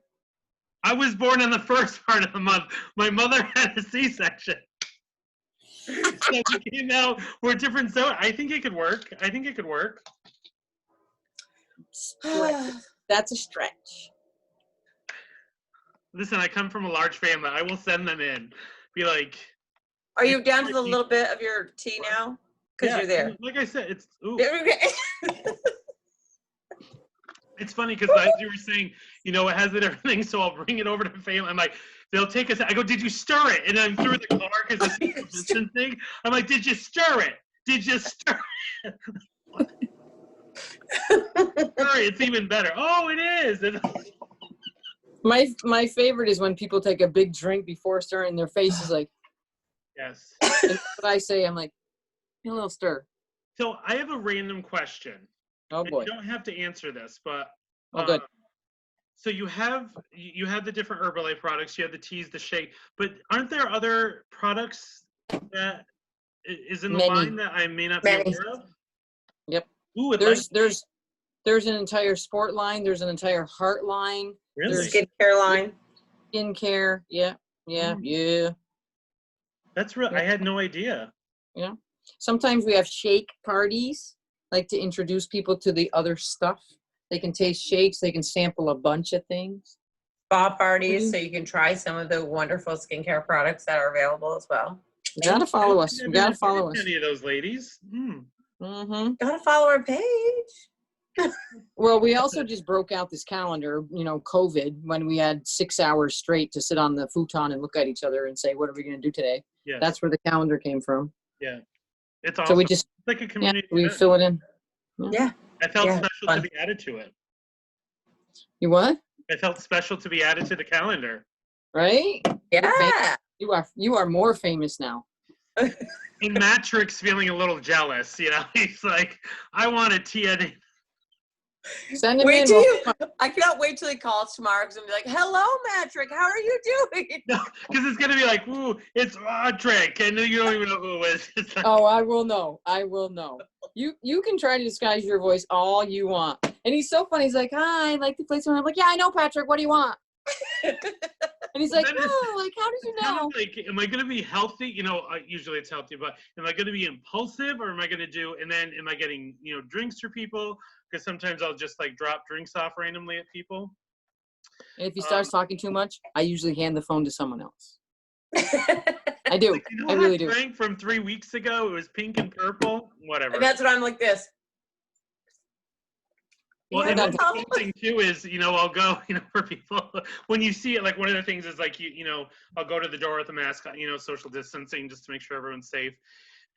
[SPEAKER 2] I was born in the first part of the month. My mother had a C-section. So we came out. We're different. So I think it could work.
[SPEAKER 1] That's a stretch.
[SPEAKER 2] Listen, I come from a large family. I will send them in. Be like.
[SPEAKER 3] Are you down to the little bit of your tea now? Because you're there.
[SPEAKER 2] Like I said, it's. Ooh.
[SPEAKER 3] Okay.
[SPEAKER 2] It's funny because as you were saying, it has it everything, so I'll bring it over to family. I'm like, they'll take us. I go, did you stir it? And I'm through the car because it's a thing. I'm like, did you stir it? Did you stir it? It's even better. Oh, it is.
[SPEAKER 1] My favorite is when people take a big drink before stirring. Their face is like,
[SPEAKER 2] Yes.
[SPEAKER 1] And that's what I say. I'm like, a little stir.
[SPEAKER 2] So I have a random question.
[SPEAKER 1] Oh
[SPEAKER 2] And
[SPEAKER 1] boy.
[SPEAKER 2] you don't have to answer this, but
[SPEAKER 1] Oh good.
[SPEAKER 2] so you have the different Herbalife products, you have the teas, the shake, but aren't there other products that is in the
[SPEAKER 1] Many.
[SPEAKER 2] line that I may not be
[SPEAKER 3] Many.
[SPEAKER 2] aware of?
[SPEAKER 1] Yep.
[SPEAKER 2] Ooh, I'd like
[SPEAKER 1] There's an entire sport line. There's an entire heart line.
[SPEAKER 2] really?
[SPEAKER 1] There's
[SPEAKER 3] Skincare line.
[SPEAKER 1] skincare. Yeah. Yeah.
[SPEAKER 2] That's real. I had no idea.
[SPEAKER 1] Yeah. Sometimes we have shake parties, like to introduce people to the other stuff. They can taste shakes. They can sample a bunch of things.
[SPEAKER 3] Spa parties, so you can try some of the wonderful skincare products that are available as well.
[SPEAKER 1] You gotta follow us.
[SPEAKER 2] I've
[SPEAKER 1] You
[SPEAKER 2] never
[SPEAKER 1] gotta follow
[SPEAKER 2] invited
[SPEAKER 1] us.
[SPEAKER 2] Any of those ladies?
[SPEAKER 1] Mm-hmm.
[SPEAKER 3] Gotta follow our page.
[SPEAKER 1] Well, we also just broke out this calendar, COVID, when we had 6 hours straight to sit on the futon and look at each other and say, what are we going to do today?
[SPEAKER 2] Yes.
[SPEAKER 1] That's where the calendar came from.
[SPEAKER 2] Yeah. It's awesome.
[SPEAKER 1] So we just,
[SPEAKER 2] It's like a community
[SPEAKER 1] we
[SPEAKER 2] event.
[SPEAKER 1] fill it in.
[SPEAKER 3] Yeah.
[SPEAKER 2] I felt
[SPEAKER 3] Yeah,
[SPEAKER 2] special
[SPEAKER 3] fun.
[SPEAKER 2] to be added to it.
[SPEAKER 1] You what?
[SPEAKER 2] I felt special to be added to the calendar.
[SPEAKER 1] Right?
[SPEAKER 3] Yeah.
[SPEAKER 1] You are more famous now.
[SPEAKER 2] And Matrix feeling a little jealous, he's like, I want a tea.
[SPEAKER 1] Send him
[SPEAKER 3] Wait
[SPEAKER 1] in.
[SPEAKER 3] till I cannot wait till he calls tomorrow because I'm gonna be like, hello, Patrick, how are you doing?
[SPEAKER 2] No, because it's gonna be like, ooh, it's Roderick, and you don't even know who it is. It's like,
[SPEAKER 1] Oh, I will know. You can try to disguise your voice all you want. And he's so funny. He's like, hi, I'd like to play something. I'm like, yeah, I know, Patrick. What do you want? And he's like,
[SPEAKER 2] Then it's-
[SPEAKER 1] oh, like, how did you
[SPEAKER 2] it's kind
[SPEAKER 1] know?
[SPEAKER 2] of like, am I gonna be healthy? Usually it's healthy, but am I gonna be impulsive, or am I gonna do? And then am I getting drinks for people? Because sometimes I'll just like drop drinks off randomly at people.
[SPEAKER 1] And if he starts talking too much, I usually hand the phone to someone else. I do.
[SPEAKER 2] Like,
[SPEAKER 1] I really do.
[SPEAKER 2] Drink from 3 weeks ago. It was pink and purple. Whatever.
[SPEAKER 3] And that's what I'm like this.
[SPEAKER 2] Well,
[SPEAKER 1] We're
[SPEAKER 2] and
[SPEAKER 1] done.
[SPEAKER 2] the cool thing too is, I'll go, for people when you see it. Like one of the things is like I'll go to the door with a mask, social distancing just to make sure everyone's safe,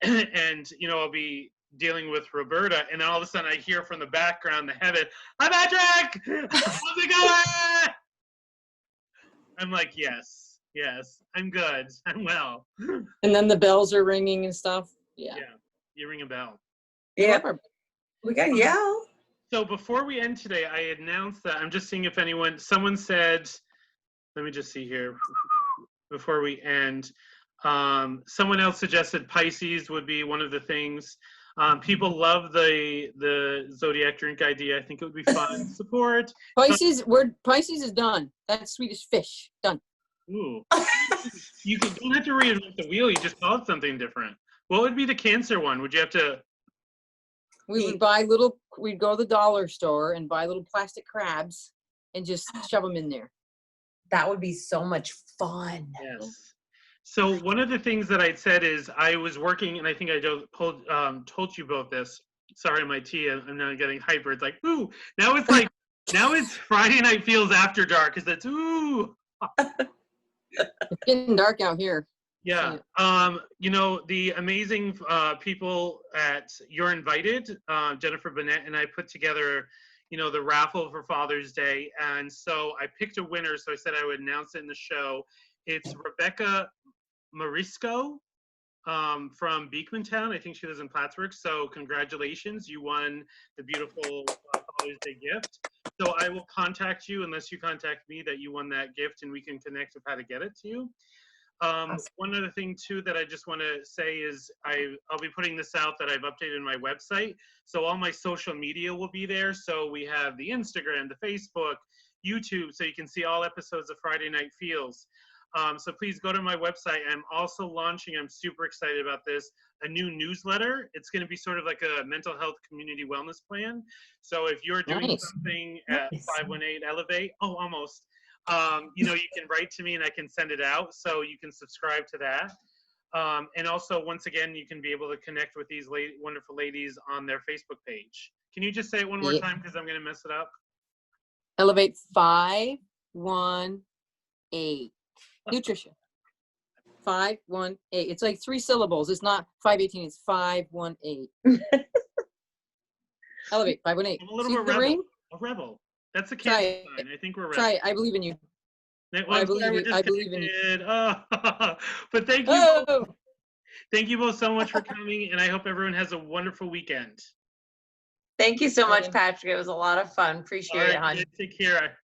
[SPEAKER 2] and I'll be dealing with Roberta, and then all of a sudden I hear from the background the heaven, "Hi, Patrick! How's it going?" I'm like, yes, I'm good, I'm well.
[SPEAKER 1] And then the bells are ringing and stuff. Yeah.
[SPEAKER 2] You ring a bell.
[SPEAKER 3] Yeah. We got to yell.
[SPEAKER 2] So before we end today, I announced that I'm just seeing if someone said, let me just see here before we end. Someone else suggested Pisces would be one of the things. People love the Zodiac drink idea. I think it would be fun. Support.
[SPEAKER 1] Pisces is done. That's Swedish fish. Done.
[SPEAKER 2] Ooh. You don't have to reinvent the wheel. You just call it something different. What would be the Cancer one? Would you have to?
[SPEAKER 1] We'd go to the dollar store and buy little plastic crabs and just shove them in there.
[SPEAKER 3] That would be so much fun.
[SPEAKER 2] Yes. So one of the things that I'd said is I was working, and I think I told you both this. Sorry, my tea, I'm now getting hyper. It's like, ooh, now it's Friday Night Feels After Dark, because it's, ooh.
[SPEAKER 1] It's getting dark out here.
[SPEAKER 2] Yeah. The amazing people at You're Invited, Jennifer Monette and I put together, the raffle for Father's Day. And so I picked a winner. So I said I would announce it in the show. It's Rebecca Marisco from Beekmantown. I think she lives in Plattsburgh. So congratulations. You won the beautiful Father's Day gift. So I will contact you, unless you contact me, that you won that gift, and we can connect with how to get it to you. One other thing too that I just want to say is I'll be putting this out that I've updated my website. So all my social media will be there. So we have the Instagram, the Facebook, YouTube, so you can see all episodes of Friday Night Feels. So please go to my website. I'm also launching, I'm super excited about this, a new newsletter. It's going to be sort of like a mental health community wellness plan. So if you're doing something at 518 Elevate, almost. You can write to me and I can send it out, so you can subscribe to that. And also, once again, you can be able to connect with these wonderful ladies on their Facebook page. Can you just say it one more time, because I'm going to mess it up?
[SPEAKER 1] Elevate 518. Nutrition. 518. It's like 3 syllables. It's not 518. It's 518. Elevate 518.
[SPEAKER 2] I'm a little
[SPEAKER 1] See
[SPEAKER 2] bit
[SPEAKER 1] the ring?
[SPEAKER 2] a rebel. That's a Cancer sign. I think we're rebels.
[SPEAKER 1] Try it. I believe in you. I believe in you.
[SPEAKER 2] But thank you.
[SPEAKER 1] Oh.
[SPEAKER 2] Thank you both so much for coming, and I hope everyone has a wonderful weekend.
[SPEAKER 3] Thank you so much,
[SPEAKER 1] Same.
[SPEAKER 3] Patrick. It was a lot of fun.
[SPEAKER 2] All
[SPEAKER 3] Appreciate it,
[SPEAKER 2] right,
[SPEAKER 3] hon.
[SPEAKER 2] guys, take care.